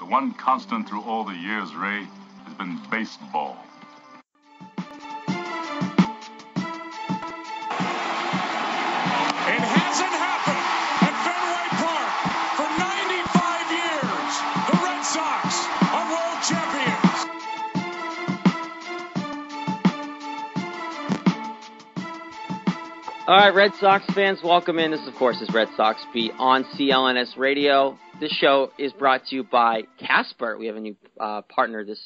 The one constant through all the years, Ray, has been baseball. It hasn't happened at Fenway Park for 95 years. The Red Sox are world champions. All right, Red Sox fans, welcome in. This, of course, is Red Sox Beat on CLNS Radio. This show is brought to you by Casper. We have a new partner this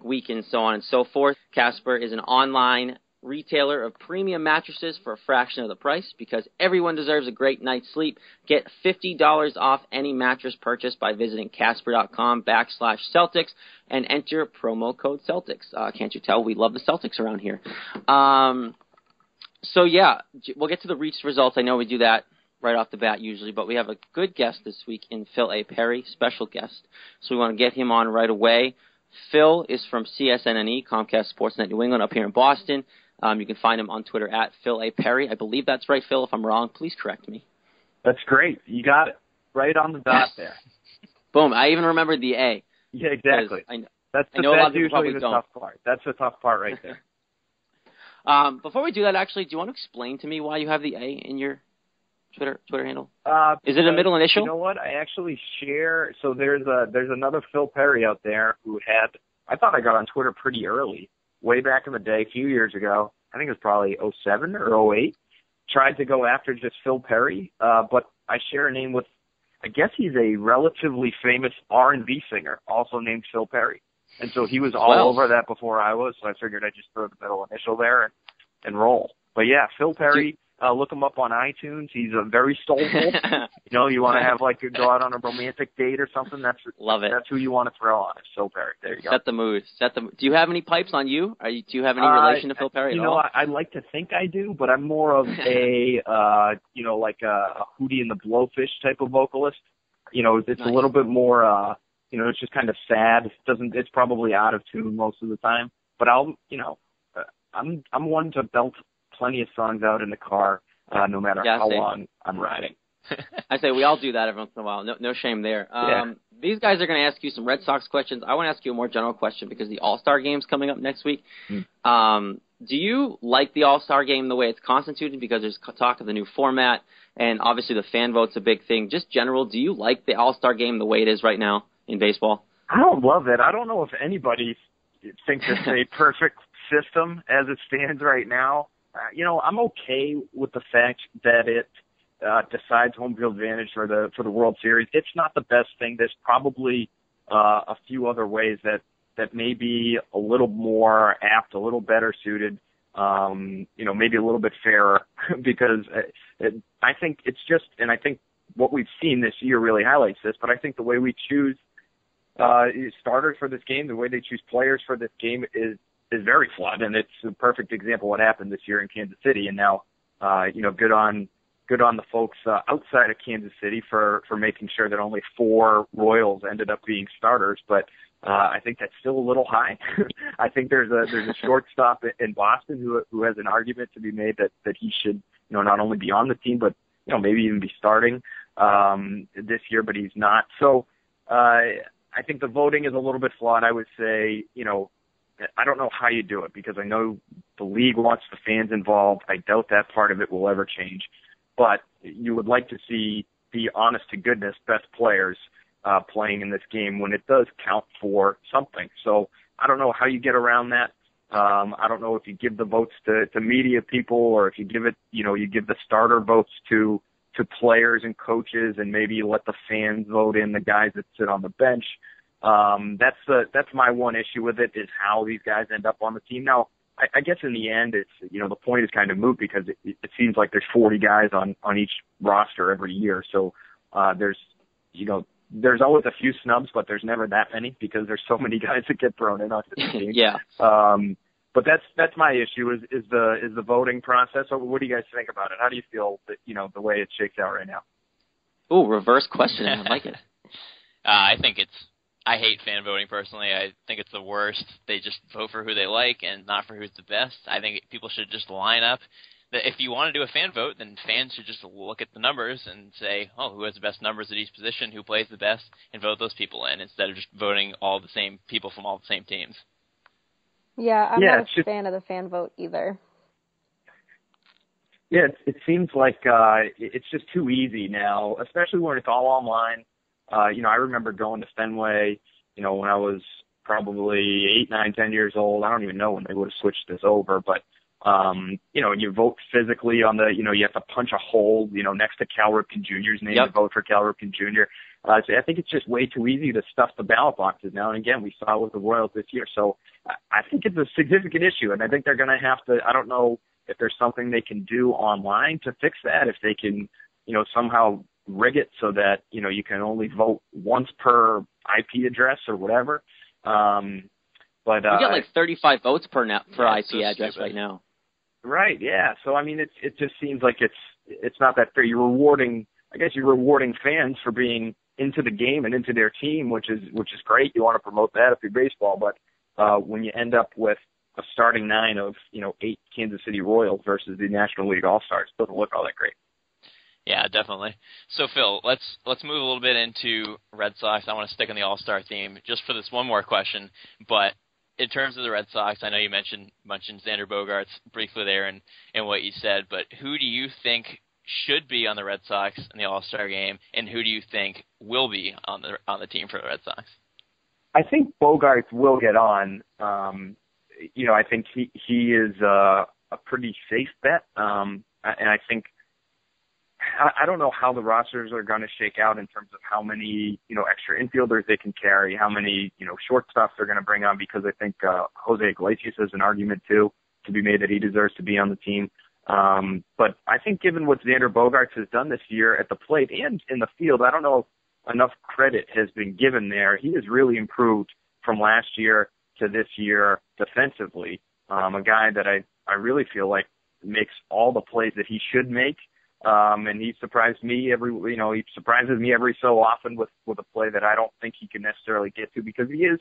week and so on and so forth. Casper is an online retailer of premium mattresses for a fraction of the price because everyone deserves a great night's sleep. Get $50 off any mattress purchase by visiting casper.com/Celtics and enter promo code Celtics. Can't you tell? We love the Celtics around here. So, yeah, we'll get to the Reach results. I know we do that right off the bat usually, but we have a good guest this week in Phil A. Perry, special guest. So we want to get him on right away. Phil is from CSN, Comcast Sportsnet New England, up here in Boston. You can find him on Twitter at Phil A. Perry. I believe that's right, Phil. If I'm wrong, please correct me. That's great. You got it. Right on the dot there. Boom. I even remembered the A. Yeah, exactly. That's a lot of people usually probably the don't. tough part. That's the tough part right there. Before we do that, actually, do you want to explain to me why you have the A in your Twitter handle? Is it a middle initial? You know what? I actually share. So there's another Phil Perry out there who had. I thought I got on Twitter pretty early, way back in the day, a few years ago. I think it was probably 07 or 08. Tried to go after just Phil Perry, but I share a name with. I guess he's a relatively famous R&B singer, also named Phil Perry. And so he was all over that before I was, so I figured I'd just throw the middle initial there and roll. But yeah, Phil Perry, look him up on iTunes. He's a very soulful. You want to have go out on a romantic date or something. Love it. That's who you want to throw on. It's Phil Perry. There you go. Set the mood. Do you have any pipes on you? Do you have any relation to Phil Perry at all? I like to think I do, but I'm more of a like a Hootie and the Blowfish type of vocalist. It's nice. A little bit more. It's just kind of sad. It's probably out of tune most of the time. But I'm one to belt plenty of songs out in the car, no matter how long I'm riding. I say we all do that every once in a while. No shame there. These guys are going to ask you some Red Sox questions. I want to ask you a more general question because the All-Star Game's coming up next week. Do you like the All-Star Game the way it's constituted? Because there's talk of the new format, and obviously the fan vote's a big thing. Just general, do you like the All-Star Game the way it is right now in baseball? I don't love it. I don't know if anybody thinks it's a perfect system as it stands right now. I'm okay with the fact that it decides home field advantage for the World Series. It's not the best thing. There's probably a few other ways that may be a little more apt, a little better suited, maybe a little bit fairer because I think it's just, and I think what we've seen this year really highlights this, but I think the way we choose starters for this game, the way they choose players for this game is very flawed, and it's a perfect example of what happened this year in Kansas City. And now, good on the folks outside of Kansas City for making sure that only 4 Royals ended up being starters. But I think that's still a little high. I think there's a shortstop in Boston who has an argument to be made that he should not only be on the team but maybe even be starting this year, but he's not. So. I think the voting is a little bit flawed. I would say, I don't know how you do it because I know the league wants the fans involved. I doubt that part of it will ever change. But you would like to see the honest-to-goodness best players playing in this game when it does count for something. So I don't know how you get around that. I don't know if you give the votes to media people or if you give it, you give the starter votes to players and coaches, and maybe you let the fans vote in the guys that sit on the bench. That's my one issue with it is how these guys end up on the team. Now, I guess in the end, it's the point is kind of moot because it seems like there's 40 guys on each roster every year. So there's always a few snubs, but there's never that many because there's so many guys that get thrown in on the team. Yeah. But that's my issue is the voting process. So what do you guys think about it? How do you feel that, the way it shakes out right now? Ooh, reverse question. I like it. I hate fan voting personally. I think it's the worst. They just vote for who they like and not for who's the best. I think people should just line up that if you want to do a fan vote, then fans should just look at the numbers and say, oh, who has the best numbers at each position, who plays the best, and vote those people in instead of just voting all the same people from all the same teams. Yeah, I'm not a fan of the fan vote either. Yeah, it seems like it's just too easy now, especially when it's all online. I remember going to Fenway, when I was probably 8, 9, 10 years old. I don't even know when they would have switched this over, but, and you vote physically on the, you have to punch a hole, next to Cal Ripken Jr.'s name to vote for Cal Ripken Jr. So I think it's just way too easy to stuff the ballot boxes now. And again, we saw it with the Royals this year. So I think it's a significant issue, and I think they're going to have to, I don't know if there's something they can do online to fix that, if they can, somehow rig it so that, you can only vote once per IP address or whatever. But you get like 35 votes per IP address right now. Right, yeah. So I mean, it just seems like it's not that fair. You're rewarding fans for being into the game and into their team, which is great. You want to promote that if you're baseball, but when you end up with a starting 9 of 8 Kansas City Royals versus the National League All-Stars, it doesn't look all that great. Yeah, definitely. So, Phil, let's move a little bit into Red Sox. I want to stick on the All-Star theme just for this one more question. But in terms of the Red Sox, I know you mentioned Xander Bogaerts briefly there in what you said, but who do you think should be on the Red Sox in the All-Star game, and who do you think will be on the team for the Red Sox? I think Bogaerts will get on. I think he is a pretty safe bet, and I think I don't know how the rosters are going to shake out in terms of how many, extra infielders they can carry, how many, shortstops they're going to bring on, because I think Jose Iglesias has an argument, too, to be made that he deserves to be on the team. But I think given what Xander Bogaerts has done this year at the plate and in the field, I don't know if enough credit has been given there. He has really improved from last year to this year defensively. A guy that I really feel like makes all the plays that he should make. And he surprises me every so often with a play that I don't think he can necessarily get to, because he is,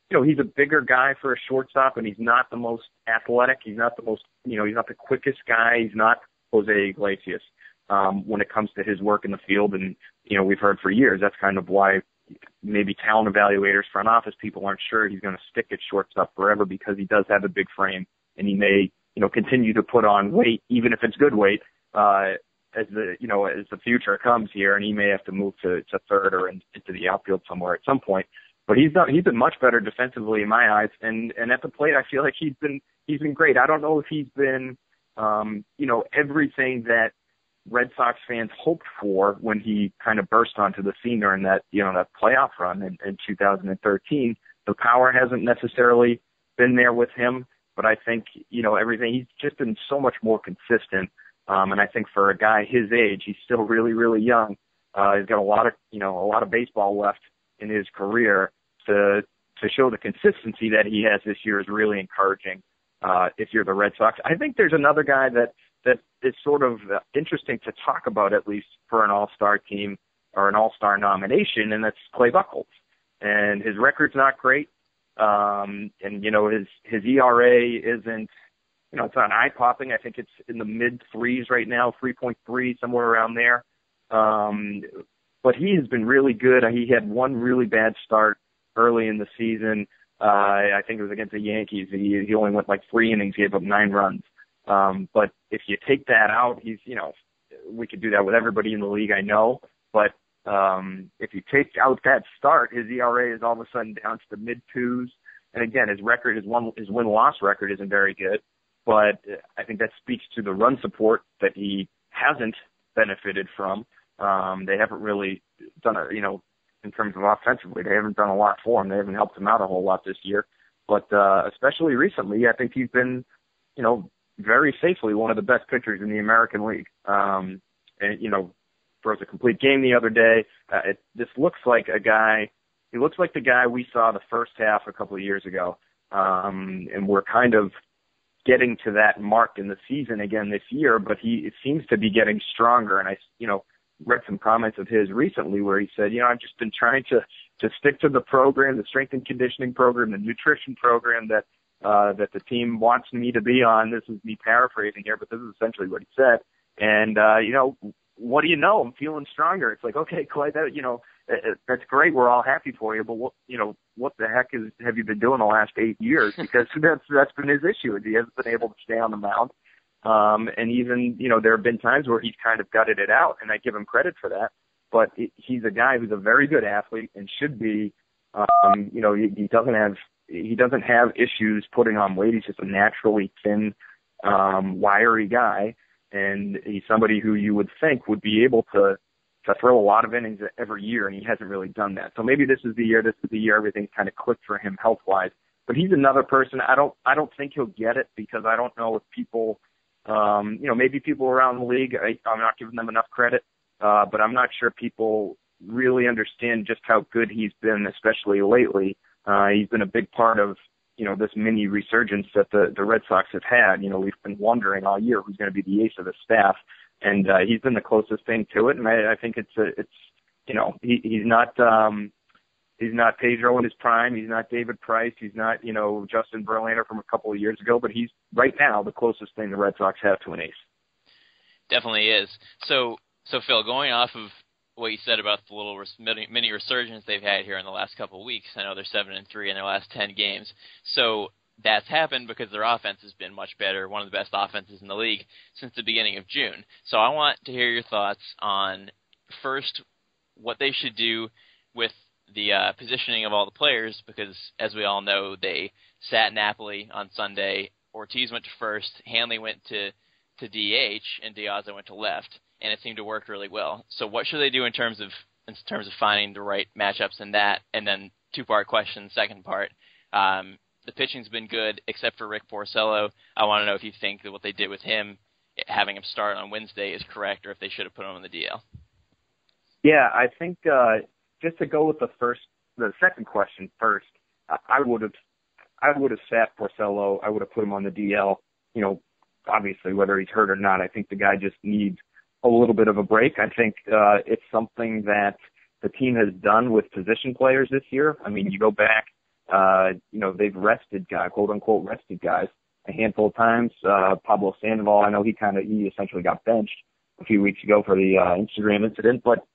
he's a bigger guy for a shortstop, and he's not the most athletic. He's not the most, he's not the quickest guy. He's not Jose Iglesias, when it comes to his work in the field. And, we've heard for years, that's kind of why maybe talent evaluators, front office people aren't sure he's going to stick at shortstop forever, because he does have a big frame, and he may, continue to put on weight, even if it's good weight, as the future comes here, and he may have to move to third or into the outfield somewhere at some point. But he's been much better defensively in my eyes, and at the plate I feel like he's been great. I don't know if he's been everything that Red Sox fans hoped for when he kind of burst onto the scene during that that playoff run in 2013. The power hasn't necessarily been there with him, but I think everything, he's just been so much more consistent. And I think for a guy his age, he's still really, really young. He's got a lot of baseball left in his career. To show the consistency that he has this year is really encouraging. If you're the Red Sox, I think there's another guy that is sort of interesting to talk about, at least for an All-Star team or an All-Star nomination, and that's Clay Buchholz. And his record's not great. And his ERA isn't. It's not eye-popping. I think it's in the mid-3s right now, 3.3, somewhere around there. But he has been really good. He had one really bad start early in the season. I think it was against the Yankees. He only went like 3 innings, gave up 9 runs. But if you take that out, he's, we could do that with everybody in the league, I know. But if you take out that start, his ERA is all of a sudden down to the mid-2s. And again, his win-loss record isn't very good. But I think that speaks to the run support that he hasn't benefited from. They haven't really done in terms of offensively, they haven't done a lot for him. They haven't helped him out a whole lot this year. But especially recently, I think he's been, very safely one of the best pitchers in the American League. And, throws a complete game the other day. This looks like he looks like the guy we saw the first half a couple of years ago. And we're kind of getting to that mark in the season again this year, but it seems to be getting stronger. And I, read some comments of his recently where he said, I've just been trying to stick to the program, the strength and conditioning program, the nutrition program that that the team wants me to be on. This is me paraphrasing here, but this is essentially what he said. And, what do you know? I'm feeling stronger. It's like, okay, Clay, that's great. We're all happy for you, but what the heck have you been doing the last 8 years? Because that's been his issue. He hasn't been able to stay on the mound. And even, there have been times where he's kind of gutted it out, and I give him credit for that. But he's a guy who's a very good athlete and should be, he doesn't have issues putting on weight. He's just a naturally thin, wiry guy. And he's somebody who you would think would be able to throw a lot of innings every year, and he hasn't really done that. So maybe this is the year everything's kind of clicked for him health-wise. But he's another person. I don't think he'll get it because I don't know if people, maybe people around the league, I'm not giving them enough credit, but I'm not sure people really understand just how good he's been, especially lately. He's been a big part of, this mini resurgence that the Red Sox have had. We've been wondering all year who's going to be the ace of the staff, and he's been the closest thing to it. And I think he's not Pedro in his prime. He's not David Price. He's not, Justin Verlander from a couple of years ago, but he's right now the closest thing the Red Sox have to an ace. Definitely is. So Phil, going off of what you said about the little mini resurgence they've had here in the last couple of weeks. I know they're 7-3 in their last 10 games. So that's happened because their offense has been much better, one of the best offenses in the league since the beginning of June. So I want to hear your thoughts on, first, what they should do with the positioning of all the players, because as we all know, they sat Napoli on Sunday. Ortiz went to first, Hanley went to DH, and De Aza went to left. And it seemed to work really well. So what should they do in terms of finding the right matchups in that? And then two-part question, second part. The pitching's been good except for Rick Porcello. I want to know if you think that what they did with him, having him start on Wednesday, is correct, or if they should have put him on the DL. Yeah, I think just to go with the second question first, I would have sat Porcello. I would have put him on the DL. Obviously, whether he's hurt or not, I think the guy just needs a little bit of a break. I think it's something that the team has done with position players this year. I mean, you go back, they've rested guys, quote unquote rested guys, a handful of times. Pablo Sandoval, I know he essentially got benched a few weeks ago for the Instagram incident, but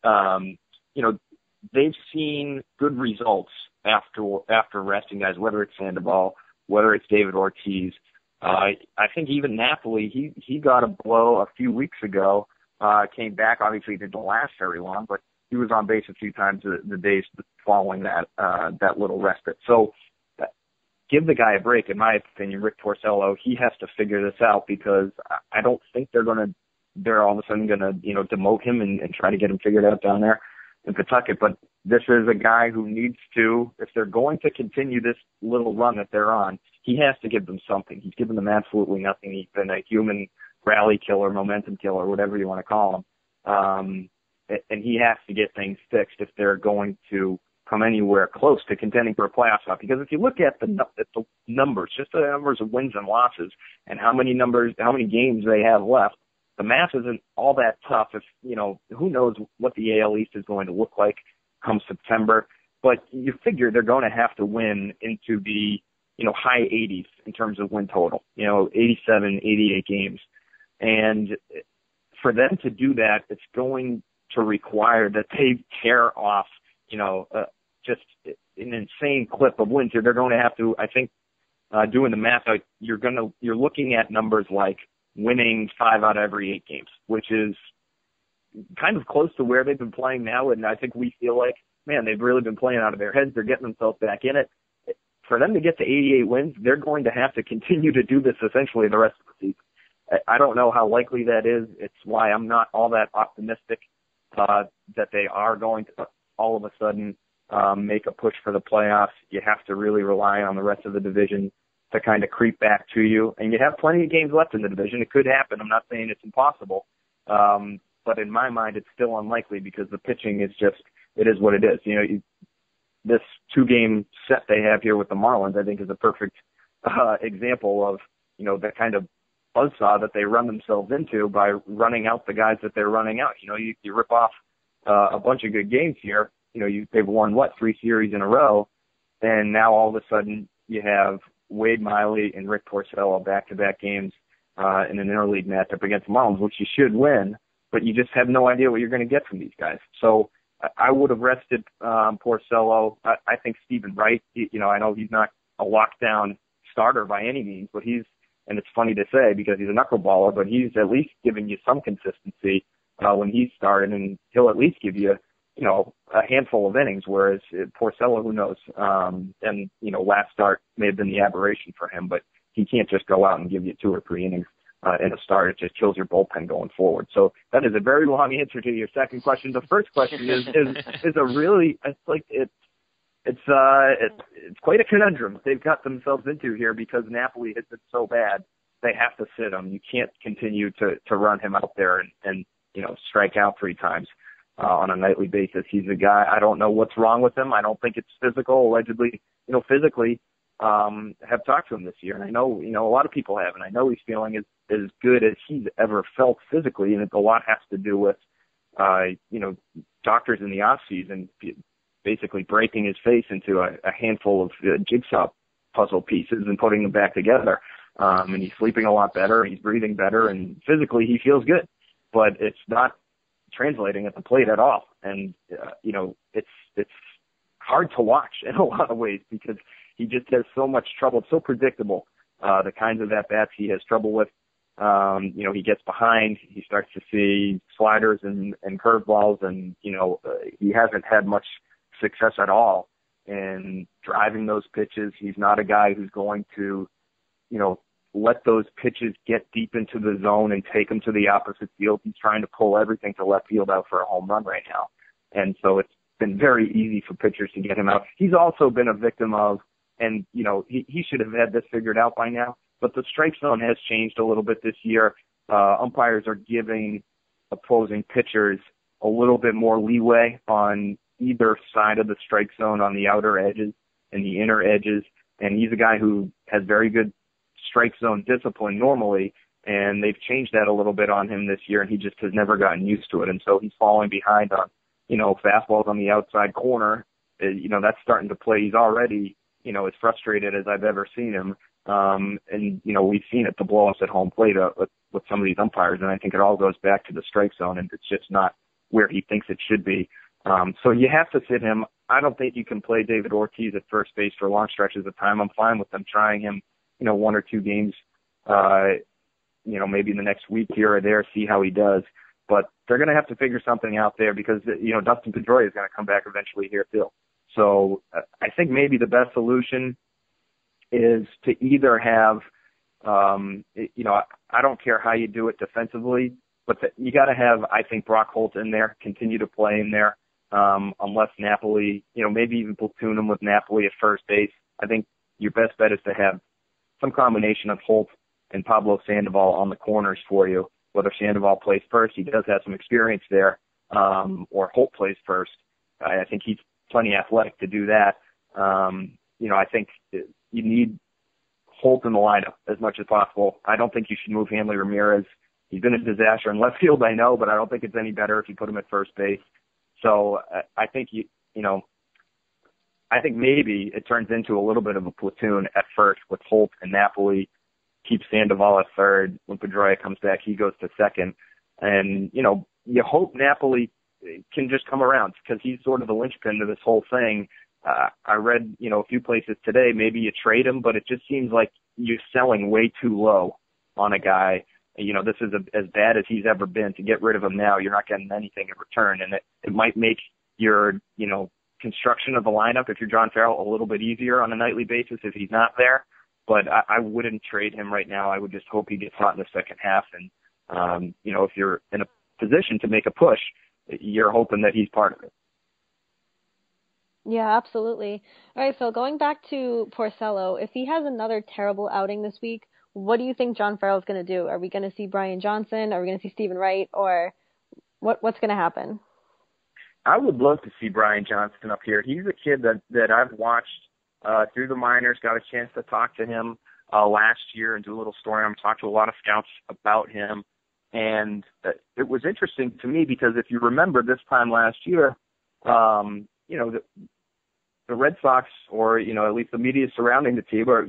they've seen good results after resting guys, whether it's Sandoval, whether it's David Ortiz. I think even Napoli, he got a blow a few weeks ago. Came back. Obviously, it didn't last very long, but he was on base a few times the days following that little respite. So give the guy a break, in my opinion. Rick Porcello, he has to figure this out, because I don't think they're all of a sudden going to, demote him and try to get him figured out down there in Pawtucket. But this is a guy who needs to, if they're going to continue this little run that they're on, he has to give them something. He's given them absolutely nothing. He's been a human rally killer, momentum killer, whatever you want to call him. And he has to get things fixed if they're going to come anywhere close to contending for a playoff spot. Because if you look at the numbers, just the numbers of wins and losses, and how many games they have left, the math isn't all that tough. If who knows what the AL East is going to look like come September. But you figure they're going to have to win into the high 80s in terms of win total. 87, 88 games. And for them to do that, it's going to require that they tear off, just an insane clip of wins. They're going to have to, I think, doing the math out, you're looking at numbers like winning 5 out of every 8 games, which is kind of close to where they've been playing now. And I think we feel like, man, they've really been playing out of their heads. They're getting themselves back in it. For them to get to 88 wins, they're going to have to continue to do this essentially the rest of the season. I don't know how likely that is. It's why I'm not all that optimistic that they are going to all of a sudden make a push for the playoffs. You have to really rely on the rest of the division to kind of creep back to you. And you have plenty of games left in the division. It could happen. I'm not saying it's impossible. But in my mind, it's still unlikely because the pitching is just, it is what it is. This 2-game set they have here with the Marlins, I think, is a perfect example of, the kind of buzzsaw that they run themselves into by running out the guys that they're running out. You rip off a bunch of good games here. They've won 3 series in a row, and now all of a sudden you have Wade Miley and Rick Porcello back-to-back games in an interleague matchup against the Marlins, which you should win, but you just have no idea what you're going to get from these guys. So I would have rested Porcello. I think Stephen Wright, I know he's not a lockdown starter by any means, but and it's funny to say because he's a knuckleballer, but he's at least giving you some consistency when he's starting, and he'll at least give you, a handful of innings, whereas Porcello, who knows? And, last start may have been the aberration for him, but he can't just go out and give you 2 or 3 innings in a start. It just kills your bullpen going forward. So that is a very long answer to your second question. The first question is a really, it's quite a conundrum they've got themselves into here because Napoli has been so bad. They have to sit him. You can't continue to run him out there and strike out 3 times on a nightly basis. He's a guy, I don't know what's wrong with him. I don't think it's physical. Allegedly, physically, have talked to him this year. And I know, a lot of people have, and I know he's feeling as good as he's ever felt physically. And a lot has to do with, doctors in the off season basically breaking his face into a handful of jigsaw puzzle pieces and putting them back together. And he's sleeping a lot better, he's breathing better, and physically he feels good. But it's not translating at the plate at all. And, it's hard to watch in a lot of ways because he just has so much trouble. It's so predictable, the kinds of at-bats he has trouble with. He gets behind, he starts to see sliders and curveballs, and, he hasn't had much success at all in driving those pitches. He's not a guy who's going to, let those pitches get deep into the zone and take them to the opposite field. He's trying to pull everything to left field out for a home run right now. And so it's been very easy for pitchers to get him out. He's also been a victim of, and, he should have had this figured out by now, but the strike zone has changed a little bit this year. Umpires are giving opposing pitchers a little bit more leeway on either side of the strike zone, on the outer edges and the inner edges. And he's a guy who has very good strike zone discipline normally, and they've changed that a little bit on him this year, and he just has never gotten used to it. And so he's falling behind on, fastballs on the outside corner. That's starting to play. He's already, as frustrated as I've ever seen him. And, we've seen it, the blow-ups at home plate with some of these umpires, and I think it all goes back to the strike zone, and it's just not where he thinks it should be. So you have to sit him. I don't think you can play David Ortiz at first base for long stretches of time. I'm fine with them trying him, 1 or 2 games, maybe in the next week here or there, see how he does. But they're going to have to figure something out there because, Dustin Pedroia is going to come back eventually here too. So I think maybe the best solution is to either have, I don't care how you do it defensively, but you got to have, I think, Buchholz in there, continue to play in there, unless Napoli, maybe even platoon him with Napoli at first base. I think your best bet is to have some combination of Holt and Pablo Sandoval on the corners for you, whether Sandoval plays first. He does have some experience there, or Holt plays first. I think he's plenty athletic to do that. I think you need Holt in the lineup as much as possible. I don't think you should move Hanley Ramirez. He's been a disaster in left field, I know, but I don't think it's any better if you put him at first base. So I think I think maybe it turns into a little bit of a platoon at first with Holt and Napoli. Keep Sandoval at third. When Pedroia comes back, he goes to second. And, you hope Napoli can just come around because he's sort of the linchpin to this whole thing. I read, a few places today, maybe you trade him, but it just seems like you're selling way too low on a guy. This is as bad as he's ever been. To get rid of him now, you're not getting anything in return. And it might make your, construction of the lineup, if you're John Farrell, a little bit easier on a nightly basis if he's not there. But I wouldn't trade him right now. I would just hope he gets hot in the second half. And, if you're in a position to make a push, you're hoping that he's part of it. Yeah, absolutely. All right, Phil, going back to Porcello, if he has another terrible outing this week, what do you think John Farrell's going to do? Are we going to see Brian Johnson? Are we going to see Stephen Wright? Or what's going to happen? I would love to see Brian Johnson up here. He's a kid that I've watched through the minors, got a chance to talk to him last year and do a little story. I'm talking to a lot of scouts about him. And it was interesting to me because if you remember this time last year, the the Red Sox, or, at least the media surrounding the team, are,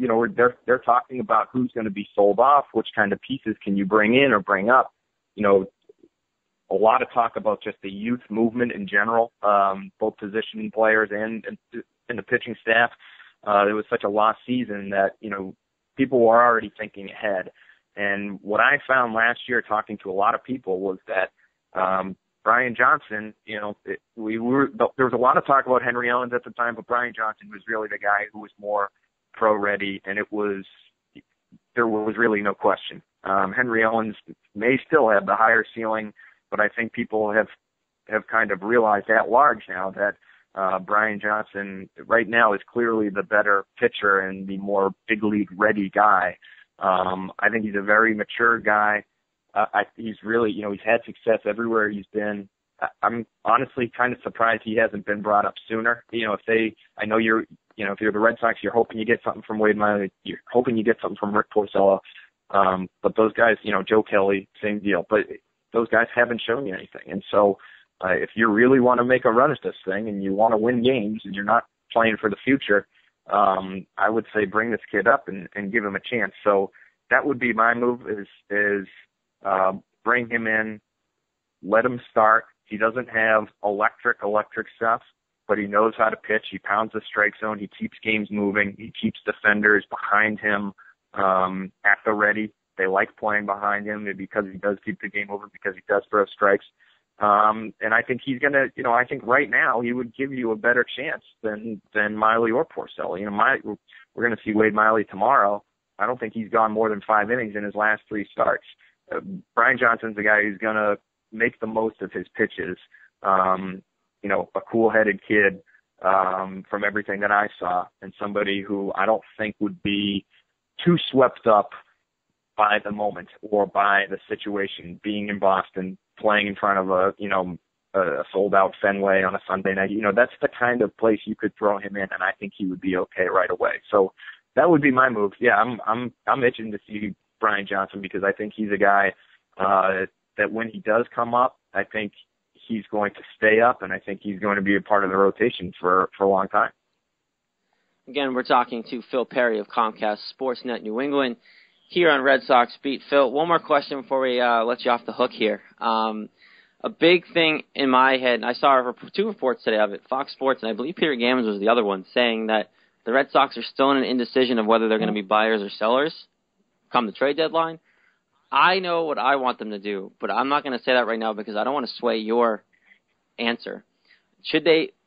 they're talking about who's going to be sold off, which kind of pieces can you bring in or bring up. A lot of talk about just the youth movement in general, both positioning players and the pitching staff. It was such a lost season that, people were already thinking ahead. And what I found last year talking to a lot of people was that Brian Johnson, there was a lot of talk about Henry Owens at the time, but Brian Johnson was really the guy who was more pro-ready, and there was really no question. Henry Owens may still have the higher ceiling, but I think people have kind of realized at large now that Brian Johnson right now is clearly the better pitcher and the more big league ready guy. I think he's a very mature guy. He's really, he's had success everywhere he's been. I'm honestly kind of surprised he hasn't been brought up sooner. I know if you're the Red Sox, you're hoping you get something from Wade Miley. You're hoping you get something from Rick Porcello. But those guys, Joe Kelly, same deal. But those guys haven't shown you anything. And so if you really want to make a run at this thing and you want to win games and you're not playing for the future, I would say bring this kid up and give him a chance. So that would be my move is bring him in, let him start. He doesn't have electric stuff, but he knows how to pitch. He pounds the strike zone. He keeps games moving. He keeps defenders behind him at the ready. They like playing behind him because he does keep the game moving, because he does throw strikes. And I think he's going to, I think right now he would give you a better chance than Miley or Porcello. We're going to see Wade Miley tomorrow. I don't think he's gone more than 5 innings in his last 3 starts. Brian Johnson's the guy who's going to make the most of his pitches. A cool-headed kid from everything that I saw, and somebody who I don't think would be too swept up by the moment or by the situation, being in Boston, playing in front of a sold-out Fenway on a Sunday night. That's the kind of place you could throw him in, and I think he would be okay right away. So that would be my move. Yeah, I'm itching to see Brian Johnson, because I think he's a guy that when he does come up, I think he's going to stay up, and I think he's going to be a part of the rotation for a long time. Again, we're talking to Phil Perry of Comcast Sportsnet New England here on Red Sox Beat. Phil, one more question before we let you off the hook here. A big thing in my head, and I saw 2 reports today of it, Fox Sports, and I believe Peter Gammons was the other one, saying that the Red Sox are still in an indecision of whether they're going to be buyers or sellers come the trade deadline. I know what I want them to do, but I'm not going to say that right now because I don't want to sway your answer.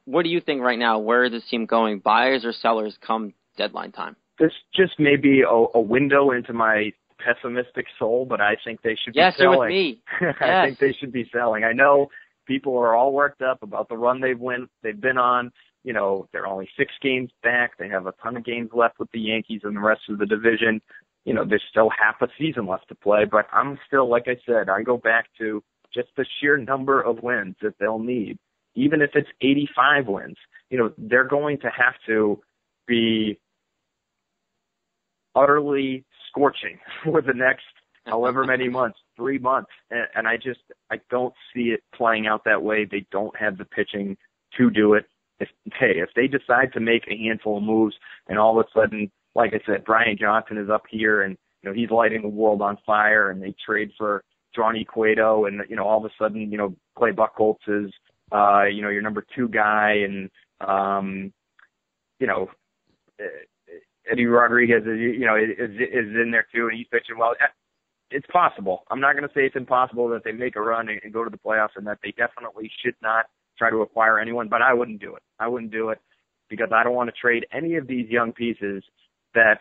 What do you think right now? Where is this team going, buyers or sellers come deadline time? This just may be a window into my pessimistic soul, but I think they should be selling. Yes, you're with me. Yes. I think they should be selling. I know people are all worked up about the run they've been on. They're only 6 games back. They have a ton of games left with the Yankees and the rest of the division. There's still half a season left to play, but I'm still, like I said, I go back to just the sheer number of wins that they'll need. Even if it's 85 wins, they're going to have to be utterly scorching for the next however many months, 3 months. And I don't see it playing out that way. They don't have the pitching to do it. If they decide to make a handful of moves and all of a sudden, like I said, Brian Johnson is up here and, he's lighting the world on fire, and they trade for Johnny Cueto, and, all of a sudden, Clay Buchholz is, your number 2 guy, and, Eddie Rodriguez is in there too, and he's pitching well. It's possible. I'm not going to say it's impossible that they make a run and go to the playoffs, and that they definitely should not try to acquire anyone, but I wouldn't do it. I wouldn't do it because I don't want to trade any of these young pieces that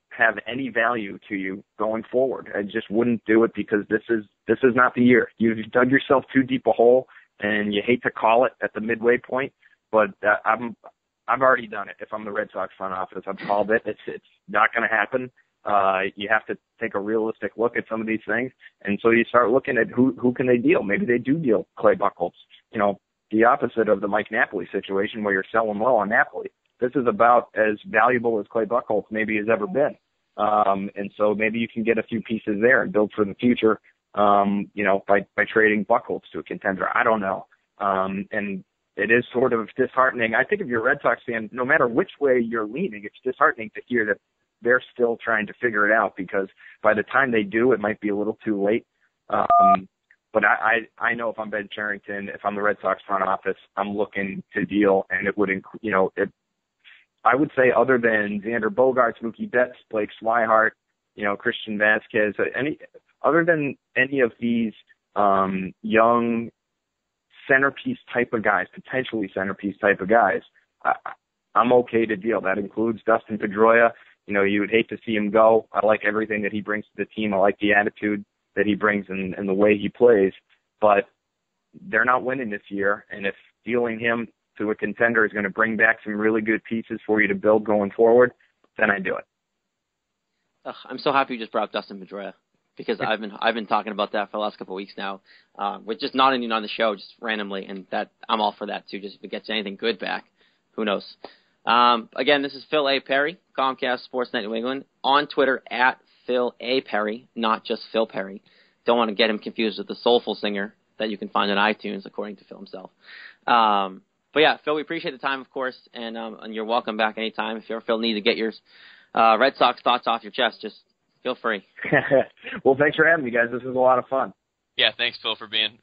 have any value to you going forward. I just wouldn't do it because this is not the year. You've dug yourself too deep a hole, and you hate to call it at the midway point, but I've already done it. If I'm the Red Sox front office, I've called it. It's not going to happen. You have to take a realistic look at some of these things, and so you start looking at who can they deal. Maybe they do deal Clay Buchholz. The opposite of the Mike Napoli situation where you're selling well on Napoli. This is about as valuable as Clay Buchholz maybe has ever been. And so maybe you can get a few pieces there and build for the future, by trading Buchholz to a contender. I don't know. And it is sort of disheartening. I think if you're a Red Sox fan, no matter which way you're leaning, it's disheartening to hear that they're still trying to figure it out, because by the time they do, it might be a little too late. But I know if I'm Ben Cherington, if I'm the Red Sox front office, I'm looking to deal, and it would, I would say other than Xander Bogaerts, Mookie Betts, Blake Swihart, Christian Vasquez, other than any of these young centerpiece type of guys, potentially centerpiece type of guys, I'm okay to deal. That includes Dustin Pedroia. You would hate to see him go. I like everything that he brings to the team. I like the attitude that he brings and the way he plays. But they're not winning this year, and if dealing him to a contender is going to bring back some really good pieces for you to build going forward, then I do it. I'm so happy you just brought up Dustin Pedroia, because I've been talking about that for the last couple of weeks now, with just not even on the show, just randomly, and that I'm all for that too. Just if it gets anything good back, who knows? Again, this is Phil A. Perry, Comcast Sportsnet New England, on Twitter at Phil A. Perry, not just Phil Perry. Don't want to get him confused with the soulful singer that you can find on iTunes, according to Phil himself. But yeah, Phil, we appreciate the time, of course, and you're welcome back anytime. If you ever feel need to get your Red Sox thoughts off your chest, just feel free. Well, thanks for having me, guys. This was a lot of fun. Yeah, thanks, Phil, for being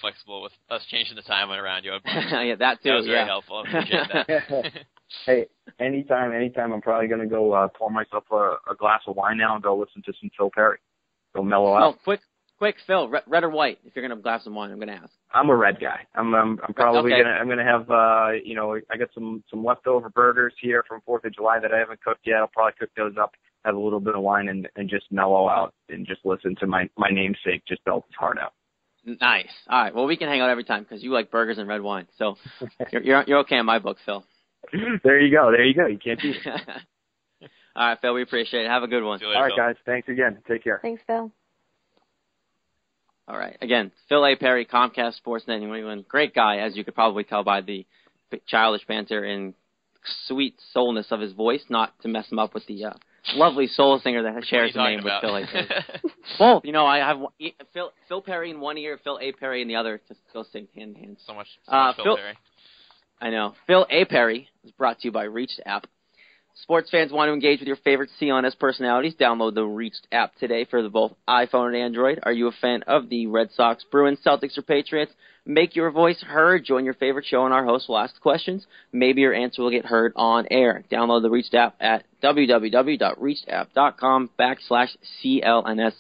flexible with us changing the time around you. Yeah, that too. That was very helpful. I appreciate that. Hey, anytime. I'm probably going to go pour myself a glass of wine now and go listen to some Phil Perry. Go mellow out. Oh, quick, Phil, red or white? If you're going to have a glass of wine, I'm going to ask. I'm a red guy. I'm probably gonna have I got some leftover burgers here from 4th of July that I haven't cooked yet. I'll probably cook those up, have a little bit of wine, and just mellow out and just listen to my namesake just belt his heart out. Nice. All right. Well, we can hang out every time because you like burgers and red wine, so you're okay in my book, Phil. There you go. You can't beat it. All right, Phil. We appreciate it. Have a good one. Later, all right, Phil. guys. Thanks again. Take care. Thanks, Phil. All right. Again, Phil A. Perry, Comcast Sportsnet New England. Great guy, as you could probably tell by the childish banter and sweet soulness of his voice, not to mess him up with the lovely soul singer that shares the name with Phil A. Perry. Well, I have Phil Perry in one ear, Phil A. Perry in the other. Just go sing hand in hand. So much Phil Perry. I know. Phil A. Perry is brought to you by Reached app. Sports fans want to engage with your favorite CLNS personalities. Download the Reached app today for both iPhone and Android. Are you a fan of the Red Sox, Bruins, Celtics, or Patriots? Make your voice heard. Join your favorite show, and our host will ask questions. Maybe your answer will get heard on air. Download the Reached app at www.reachedapp.com/CLNS.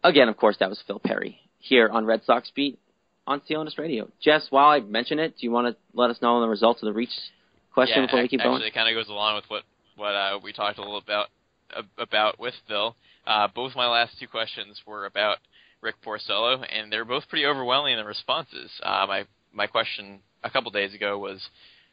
Again, of course, that was Phil Perry here on Red Sox Beat on CLNS Radio. Jess, while I mention it, do you want to let us know the results of the Reached question before we keep going? Actually, it kind of goes along with what we talked a little about with Phil. Both my last two questions were about Rick Porcello, and they're both pretty overwhelming in the responses. My question a couple days ago was,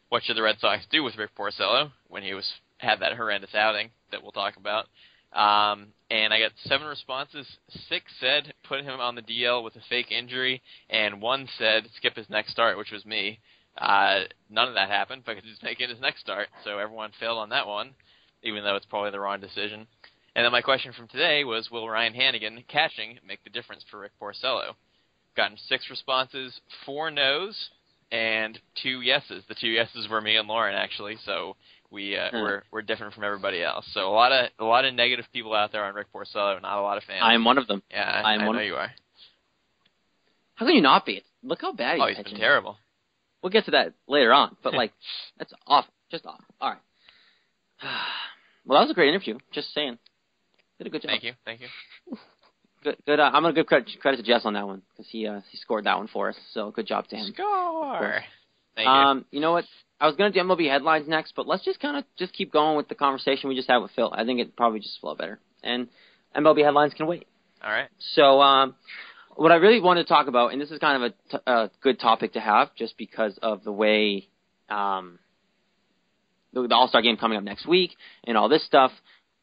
what should the Red Sox do with Rick Porcello when he had that horrendous outing that we'll talk about? And I got 7 responses. 6 said put him on the DL with a fake injury, and 1 said skip his next start, which was me. None of that happened because he's making his next start, so everyone failed on that one, even though it's probably the wrong decision. And then my question from today was, will Ryan Hannigan catching make the difference for Rick Porcello? Gotten 6 responses, 4 no's, and 2 yeses. The 2 yeses were me and Lauren, actually, so we're different from everybody else. So a lot of negative people out there on Rick Porcello, not a lot of fans. I am one of them. Yeah, I know you are. How can you not be? Look how bad he's pitching. He's been terrible. We'll get to that later on, but that's off. Just off. All right. Well, that was a great interview. Just saying. Did a good job. Thank you. Good. I'm gonna give credit to Jess on that one because he scored that one for us. So good job to him. Score. Thank you. You know what? I was gonna do MLB headlines next, but let's just keep going with the conversation we just had with Phil. I think it probably just flow better, and MLB headlines can wait. All right. So what I really wanted to talk about, and this is kind of a good topic to have, just because of the way the All-Star game coming up next week and all this stuff.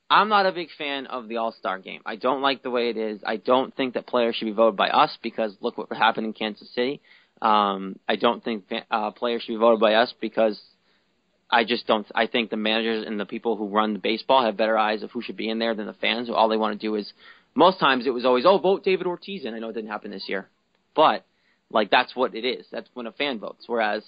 I'm not a big fan of the All-Star game. I don't like the way it is. I don't think that players should be voted by us because look what happened in Kansas City. I don't think players should be voted by us because I think the managers and the people who run the baseball have better eyes of who should be in there than the fans. All they want to do is, most times it was always, vote David Ortiz in. I know it didn't happen this year. But, that's what it is. That's when a fan votes. Whereas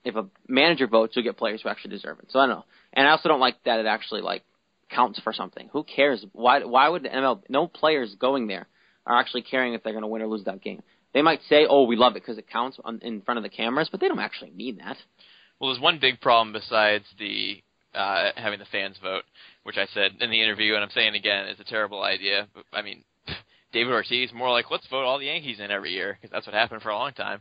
if a manager votes, you'll get players who actually deserve it. So I don't know. And I also don't like that it actually like counts for something. Who cares? Why would the ML? No players going there are actually caring if they're going to win or lose that game. They might say, "Oh, we love it because it counts in front of the cameras," but they don't actually mean that. Well, there's one big problem besides the having the fans vote, which I said in the interview, and I'm saying again, it's a terrible idea. I mean, David Ortiz, more like, let's vote all the Yankees in every year, because that's what happened for a long time.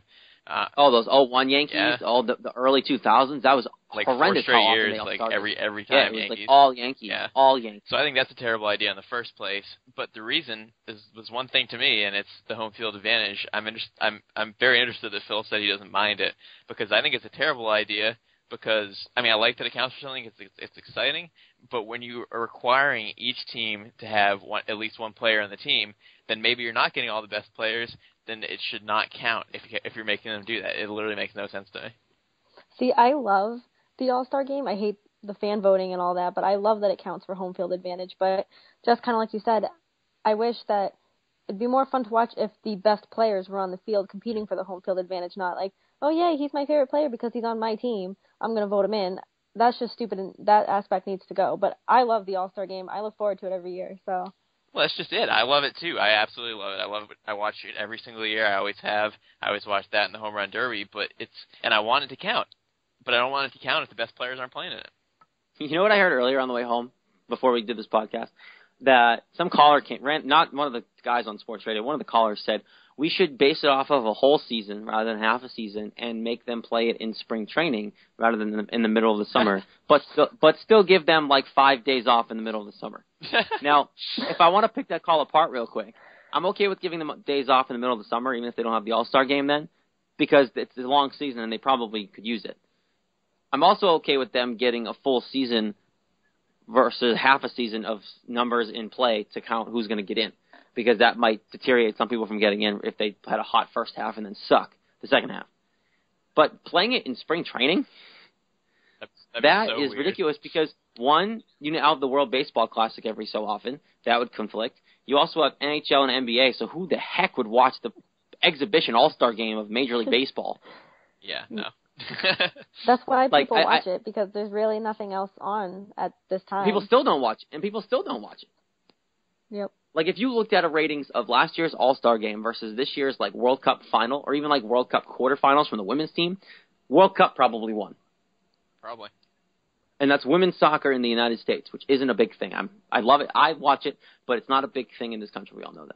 Those 01 Yankees, all the early 2000s, that was like horrendous. 4 straight years, like every time it was Yankees. like all Yankees, all Yankees. So I think that's a terrible idea in the first place. But the reason was one thing to me, and it's the home field advantage. I'm very interested that Phil said he doesn't mind it, because I think it's a terrible idea. Because I mean, I like that it counts for something. It's exciting, but when you are requiring each team to have at least one player on the team, then maybe you're not getting all the best players. Then it should not count if you're making them do that. It literally makes no sense to me. See, I love the All-Star game. I hate the fan voting and all that, but I love that it counts for home field advantage. But just kind of like you said, I wish that it'd be more fun to watch if the best players were on the field competing for the home field advantage, not like, oh yeah, he's my favorite player because he's on my team, I'm going to vote him in. That's just stupid, and that aspect needs to go. But I love the All-Star game. I look forward to it every year. So. Well, that's just it. I love it, too. I absolutely love it. I love it. I watch it every single year. I always have. I always watch that in the Home Run Derby. And I want it to count. But I don't want it to count if the best players aren't playing in it. You know what I heard earlier on the way home, before we did this podcast? That some caller not one of the guys on sports radio, one of the callers said, we should base it off of a whole season rather than half a season and make them play it in spring training rather than in the middle of the summer, but still give them like 5 days off in the middle of the summer. Now, if I want to pick that call apart real quick, I'm okay with giving them days off in the middle of the summer, even if they don't have the All-Star game then, because it's a long season and they probably could use it. I'm also okay with them getting a full season versus half a season of numbers in play to count who's going to get in, because that might deteriorate some people from getting in if they had a hot first half and then suck the second half. But playing it in spring training, that is weird. Ridiculous, because, one, you have the World Baseball Classic every so often. That would conflict. You also have NHL and NBA, so who the heck would watch the exhibition All-Star game of Major League Baseball? Yeah, no. That's why people watch it, because there's really nothing else on at this time. People still don't watch it. Yep. Like, if you looked at a ratings of last year's All-Star game versus this year's, like, World Cup final, or even, like, World Cup quarterfinals from the women's team, World Cup probably won. Probably. And that's women's soccer in the United States, which isn't a big thing. I love it. I watch it, but it's not a big thing in this country. We all know that.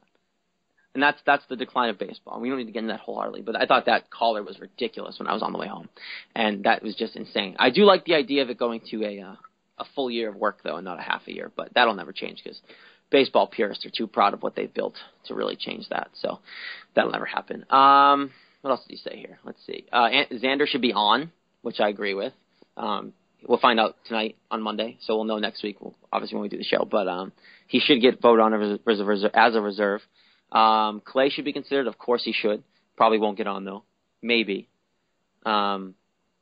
And that's the decline of baseball. We don't need to get into that wholeheartedly, but I thought that caller was ridiculous when I was on the way home. And that was just insane. I do like the idea of it going to a full year of work, though, and not a half a year, but that'll never change, because baseball purists are too proud of what they've built to really change that. So that'll never happen. What else did he say here? Let's see. Xander should be on, which I agree with. We'll find out tonight on Monday, so we'll know next week, obviously, when we do the show. But he should get voted on as a reserve. Clay should be considered. Of course he should. Probably won't get on, though. Maybe. But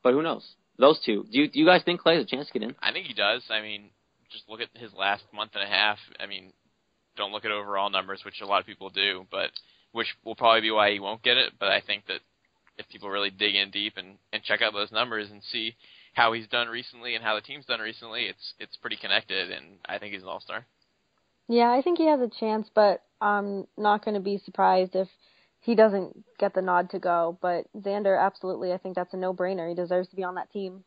who knows? Those two. Do you guys think Clay has a chance to get in? I think he does. I mean, just look at his last month and a half. I mean, don't look at overall numbers, which a lot of people do, but which will probably be why he won't get it. But I think that if people really dig in deep and check out those numbers and see how he's done recently and how the team's done recently, it's pretty connected, and I think he's an all-star. Yeah, I think he has a chance, but I'm not going to be surprised if he doesn't get the nod to go. But Xander, absolutely, I think that's a no-brainer. He deserves to be on that team.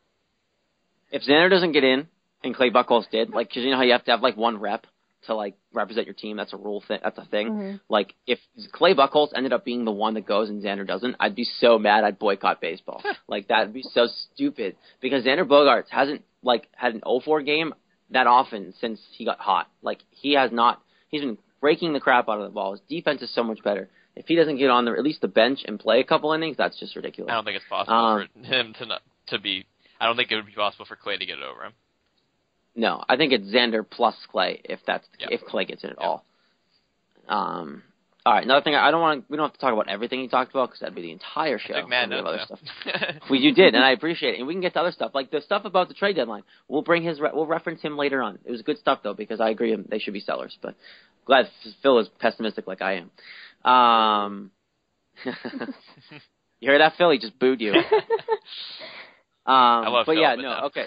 If Xander doesn't get in, and Clay Buchholz did, like, because you know how you have to have, like, one rep to, like, represent your team? That's a rule thing. That's a thing. Mm-hmm. Like, if Clay Buchholz ended up being the one that goes and Xander doesn't, I'd be so mad I'd boycott baseball. Like, that'd be so stupid. Because Xander Bogaerts hasn't, like, had an 0-4 game that often since he got hot. Like, he's been breaking the crap out of the ball. His defense is so much better. If he doesn't get on at least the bench and play a couple innings, that's just ridiculous. I don't think it's possible for him to be. I don't think it would be possible for Clay to get it over him. No, I think it's Xander plus Clay if Clay gets it at all. All right, another thing we don't have to talk about everything he talked about, because that'd be the entire show. I took mad notes, other stuff. You did, and I appreciate it. And we can get to other stuff, like the stuff about the trade deadline. We'll reference him later on. It was good stuff though, because I agree they should be sellers. But glad Phil is pessimistic like I am. You heard that, Phil? He just booed you. I love but Phil, yeah, but no, no. okay.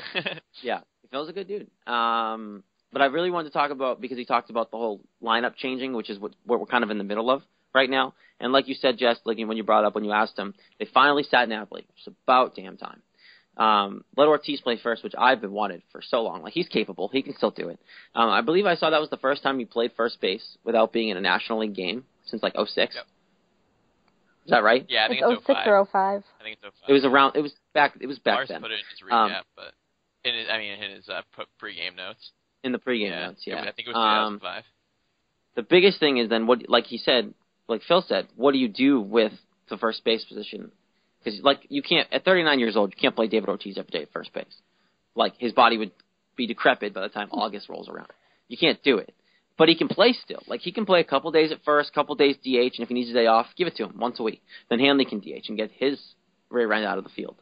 Yeah, Phil's a good dude. But I really wanted to talk about, because he talked about the whole lineup changing, which is what we're kind of in the middle of right now. And like you said, Jess, like when you brought up, when you asked him, they finally sat Napoli. It's about damn time. Let Ortiz play first, which I've been wanted for so long. Like, he's capable. He can still do it. I believe I saw that was the first time he played first base without being in a National League game since, like, 06. Yep. Is that right? Yeah, I think it's it's 06 or 05. I think it's 05. It was back Lars then. put it in his recap, but in his pregame notes. In the pregame notes, yeah. I think it was 2005. The biggest thing is then, what, like he said, like Phil said, what do you do with the first base position? Because, like, you can't, at 39 years old, you can't play David Ortiz every day at first base. Like, his body would be decrepit by the time August rolls around. You can't do it. But he can play still. Like, he can play a couple days at first, couple days DH, and if he needs a day off, give it to him once a week. Then Hanley can DH and get his rear end out of the field.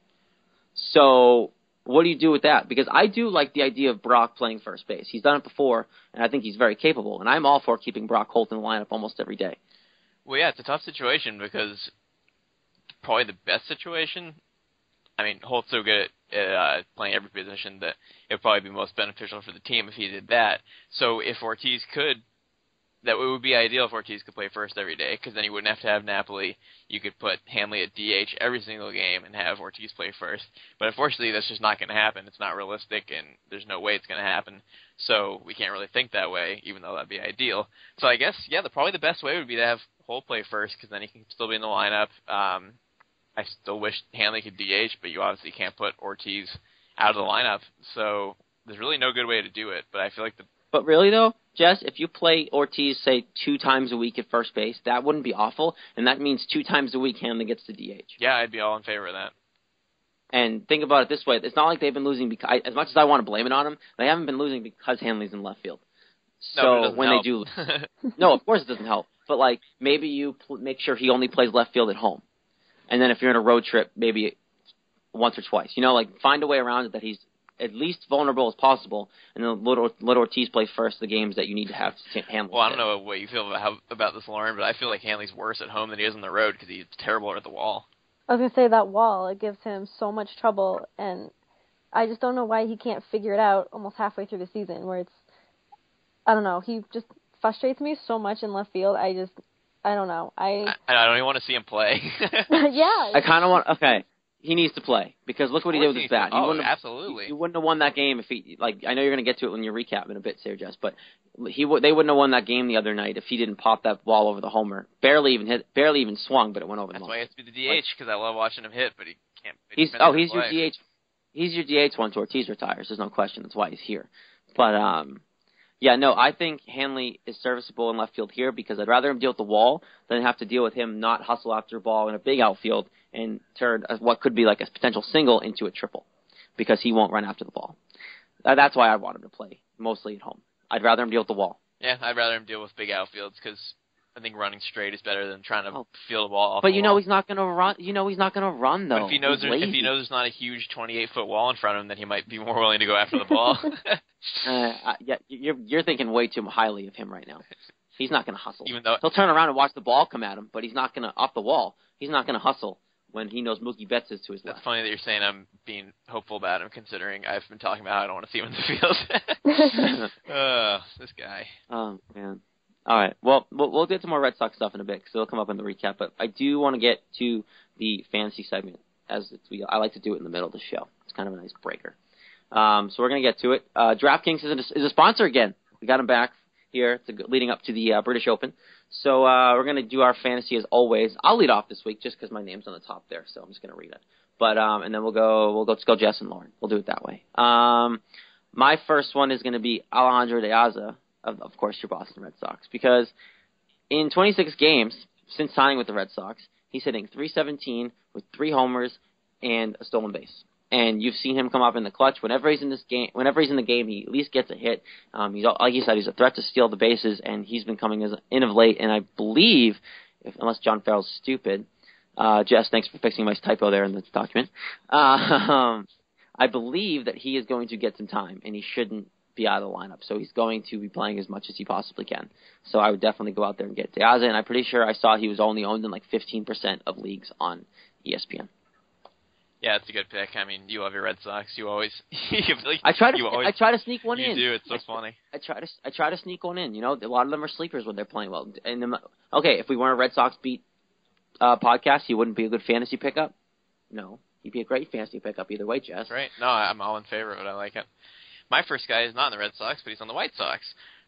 So, what do you do with that? Because I do like the idea of Brock playing first base. He's done it before, and I think he's very capable. And I'm all for keeping Brock Holt in the lineup almost every day. Well, yeah, it's a tough situation because probably the best situation, I mean, Holt's so good at playing every position that it would probably be most beneficial for the team if he did that. So if Ortiz could, that would be ideal if Ortiz could play first every day, because then you wouldn't have to have Napoli. You could put Hanley at DH every single game and have Ortiz play first. But unfortunately, that's just not going to happen. It's not realistic, and there's no way it's going to happen. So we can't really think that way, even though that'd be ideal. So I guess, yeah, probably the best way would be to have Holt play first, because then he can still be in the lineup. I still wish Hanley could DH, but you obviously can't put Ortiz out of the lineup. So there's really no good way to do it. But I feel like But really, though, Jess, if you play Ortiz, say, 2 times a week at first base, that wouldn't be awful, and that means 2 times a week Hanley gets to DH. Yeah, I'd be all in favor of that. And think about it this way. It's not like they've been losing because, as much as I want to blame it on them, they haven't been losing because Hanley's in left field. So when help. they do, no, of course it doesn't help. But like maybe you make sure he only plays left field at home, and then if you're in a road trip, maybe once or twice. You know, like find a way around it that he's at least vulnerable as possible, and then let Ortiz play first the games that you need to have Hanley. Well, I don't know what you feel about this, Lauren, but I feel like Hanley's worse at home than he is on the road because he's terrible at the wall. I was going to say that wall, it gives him so much trouble, and I just don't know why he can't figure it out almost halfway through the season, where it's, I don't know, he just frustrates me so much in left field. I don't know. I don't even want to see him play. Yeah. I kind of want, okay, he needs to play, because look what he did with his bat. Absolutely. He wouldn't have won that game if he, like, I know you're going to get to it when you recap in a bit, Sarah Jess, but they wouldn't have won that game the other night if he didn't pop that ball over the homer. Barely even swung, but it went over the That's wall. why he has to be the DH, because I love watching him hit, but he can't. He's your DH. He's your DH once Ortiz retires. There's no question. That's why he's here. But yeah, no, I think Hanley is serviceable in left field here because I'd rather him deal with the wall than have to deal with him not hustle after a ball in a big outfield and turn what could be like a potential single into a triple because he won't run after the ball. That's why I want him to play mostly at home. I'd rather him deal with the wall. Yeah, I'd rather him deal with big outfields because I think running straight is better than trying to field a ball off But the wall. he's not going to run. He's not going to run though. But if he knows there's not a huge 28-foot wall in front of him, then he might be more willing to go after the ball. Yeah, you're thinking way too highly of him right now. He's not going to hustle. Even though he'll turn around and watch the ball come at him, but he's not going to off the wall. He's not going to hustle when he knows Mookie Betts is to his left. That's funny that you're saying I'm being hopeful about him, considering I've been talking about how I don't want to see him in the field. This guy. Oh man. All right. Well, we'll get to more Red Sox stuff in a bit because it'll come up in the recap. But I do want to get to the fantasy segment I like to do it in the middle of the show. It's kind of a nice breaker. So we're going to get to it. DraftKings is a sponsor again. We got them back here leading up to the British Open. So we're going to do our fantasy as always. I'll lead off this week just because my name's on the top there, so I'm just going to read it. But and then we'll go Jess and Lauren. We'll do it that way. My first one is going to be Alejandro De Aza, of course, your Boston Red Sox, because in 26 games since signing with the Red Sox, he's hitting .317 with 3 homers and a stolen base. And you've seen him come up in the clutch whenever he's in the game. He at least gets a hit. He's like you said, he's a threat to steal the bases, and he's been coming in of late. And I believe, unless John Farrell's stupid, Jess, thanks for fixing my typo there in the document. I believe that he is going to get some time, and he shouldn't be out of the lineup. So he's going to be playing as much as he possibly can. So I would definitely go out there and get De Aza, and I'm pretty sure I saw he was only owned in like 15% of leagues on ESPN. Yeah, it's a good pick. I mean, you love your Red Sox. You always. I try to sneak one in. You do. It's so funny. I try to sneak one in. You know, a lot of them are sleepers when they're playing well. And okay, if we weren't a Red Sox beat podcast, he wouldn't be a good fantasy pickup. No, he'd be a great fantasy pickup either way, Jess. Right. No, I'm all in favor of it. I like it. My first guy is not in the Red Sox, but he's on the White Sox.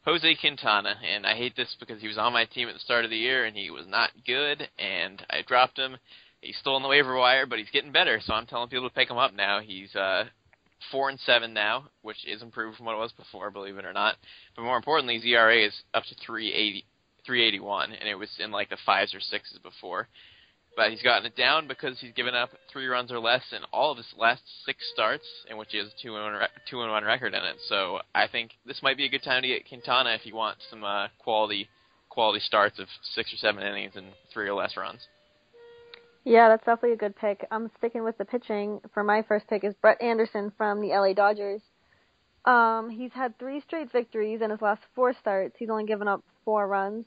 Jose Quintana, and I hate this because he was on my team at the start of the year, and he was not good, and I dropped him. He's still on the waiver wire, but he's getting better, so I'm telling people to pick him up now. He's 4-7 now, which is improved from what it was before, believe it or not. But more importantly, his ERA is up to 3.81, and it was in like the 5s or 6s before. But he's gotten it down because he's given up 3 runs or less in all of his last 6 starts, in which he has a 2-1 record in it. So I think this might be a good time to get Quintana if you want some quality starts of 6 or 7 innings and 3 or less runs. Yeah, that's definitely a good pick. I'm sticking with the pitching. For my first pick is Brett Anderson from the LA Dodgers. He's had 3 straight victories in his last 4 starts. He's only given up 4 runs.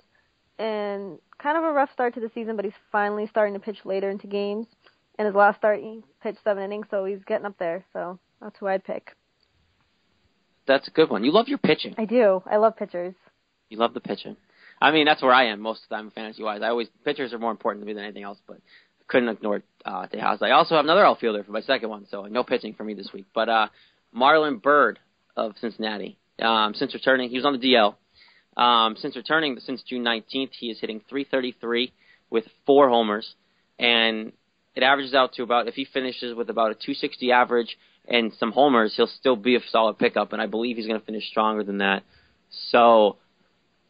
And kind of a rough start to the season, but he's finally starting to pitch later into games. In his last start, he pitched 7 innings, so he's getting up there. So that's who I'd pick. That's a good one. You love your pitching. I do. I love pitchers. You love the pitching. I mean, that's where I am most of the time fantasy-wise. Pitchers are more important to me than anything else, but couldn't ignore De Aza. I also have another outfielder for my second one, so no pitching for me this week. But Marlon Byrd of Cincinnati, since returning, he was on the DL. Since returning, since June 19th, he is hitting .333 with 4 homers, and it averages out to about, if he finishes with about a .260 average and some homers, he'll still be a solid pickup, and I believe he's going to finish stronger than that. So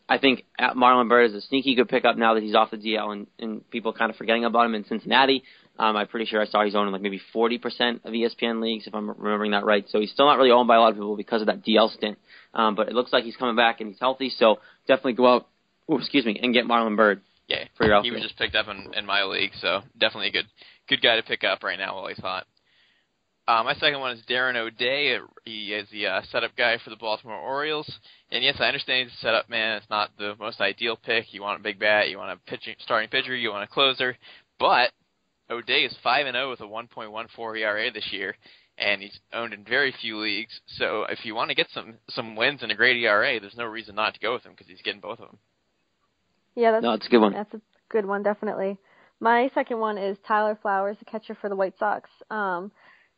I think Marlon Byrd is a sneaky good pickup now that he's off the DL and people are kind of forgetting about him in Cincinnati. I'm pretty sure I saw he's owned in like maybe 40% of ESPN leagues, if I'm remembering that right. So he's still not really owned by a lot of people because of that DL stint. But it looks like he's coming back and he's healthy, so definitely go out, and get Marlon Byrd. Yeah, for your he was just picked up in my league, so definitely a good guy to pick up right now while he's hot. My second one is Darren O'Day. He is the setup guy for the Baltimore Orioles. And yes, I understand he's a setup man. It's not the most ideal pick. You want a big bat, you want a starting pitcher, you want a closer. But O'Day is 5-0 with a 1.14 ERA this year, and he's owned in very few leagues. So if you want to get some wins and a great ERA, there's no reason not to go with him because he's getting both of them. Yeah, that's a good one. That's a good one, definitely. My second one is Tyler Flowers, the catcher for the White Sox.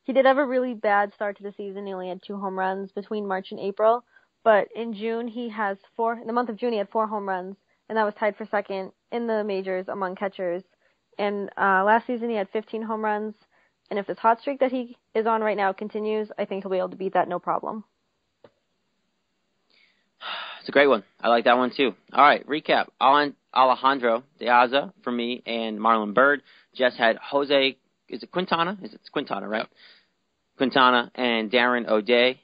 He did have a really bad start to the season. He only had 2 home runs between March and April. But in June, in the month of June, he had 4 home runs, and that was tied for second in the majors among catchers. And last season, he had 15 home runs. And if this hot streak that he is on right now continues, I think he'll be able to beat that no problem. It's a great one. I like that one, too. All right, recap. Alejandro De Aza for me and Marlon Byrd. Jess had Jose, is it Quintana? It's Quintana, right? Yep. Quintana and Darren O'Day.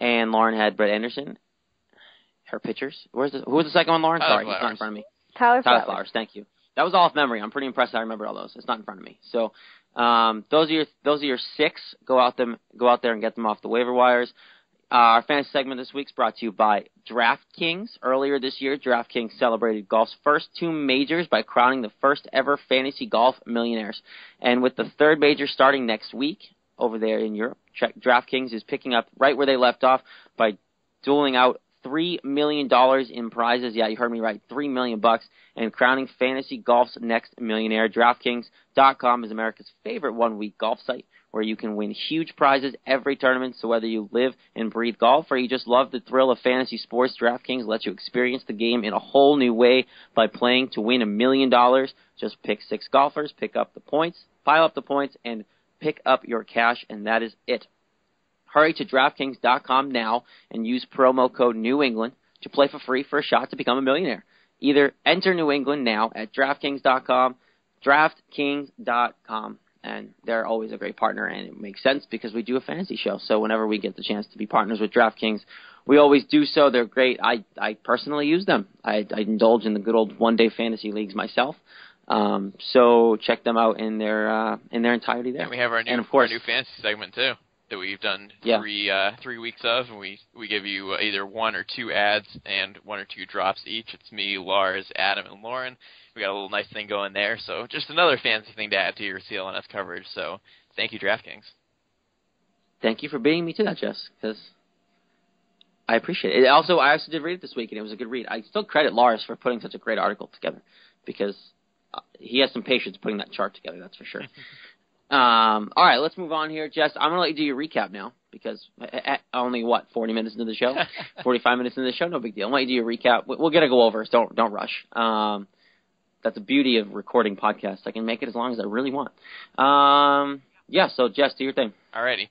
And Lauren had Brett Anderson. Her pitchers. Who was the second one, Lauren? Sorry, it's not in front of me. Tyler Flowers, thank you. That was all off memory. I'm pretty impressed I remembered all those. It's not in front of me. So those are your 6. Go out there and get them off the waiver wires. Our fantasy segment this week is brought to you by DraftKings. Earlier this year, DraftKings celebrated golf's first 2 majors by crowning the first ever fantasy golf millionaires. And with the 3rd major starting next week over there in Europe, DraftKings is picking up right where they left off by doling out $3 million in prizes. Yeah, you heard me right, $3 million, and crowning fantasy golf's next millionaire. DraftKings.com is America's favorite one-week golf site where you can win huge prizes every tournament. So whether you live and breathe golf or you just love the thrill of fantasy sports, DraftKings lets you experience the game in a whole new way by playing to win $1 million. Just pick 6 golfers, pick up the points, pile up the points, and pick up your cash, and that is it. Hurry to DraftKings.com now and use promo code New England to play for free for a shot to become a millionaire. Either enter New England now at DraftKings.com, DraftKings.com, and they're always a great partner, and it makes sense because we do a fantasy show. So whenever we get the chance to be partners with DraftKings, we always do so. They're great. I personally use them. I indulge in the good old one-day fantasy leagues myself. So check them out in their entirety there. And we have our new fantasy segment too that we've done 3 weeks of, and we give you either 1 or 2 ads and 1 or 2 drops each. It's me, Lars, Adam, and Lauren. We got a little nice thing going there, so just another fancy thing to add to your CLNS coverage. So Thank you, DraftKings. Thank you for beating me to that, Jess, because I appreciate it. Also, I also did read it this week, and it was a good read. I still credit Lars for putting such a great article together, because he has some patience putting that chart together, that's for sure. All right, let's move on here. Jess, I'm going to let you do your recap now, because only, 40 minutes into the show? 45 minutes into the show? No big deal. I'll let you do your recap. We're going to go over, so don't rush. That's the beauty of recording podcasts. I can make it as long as I really want. So Jess, do your thing. Alrighty.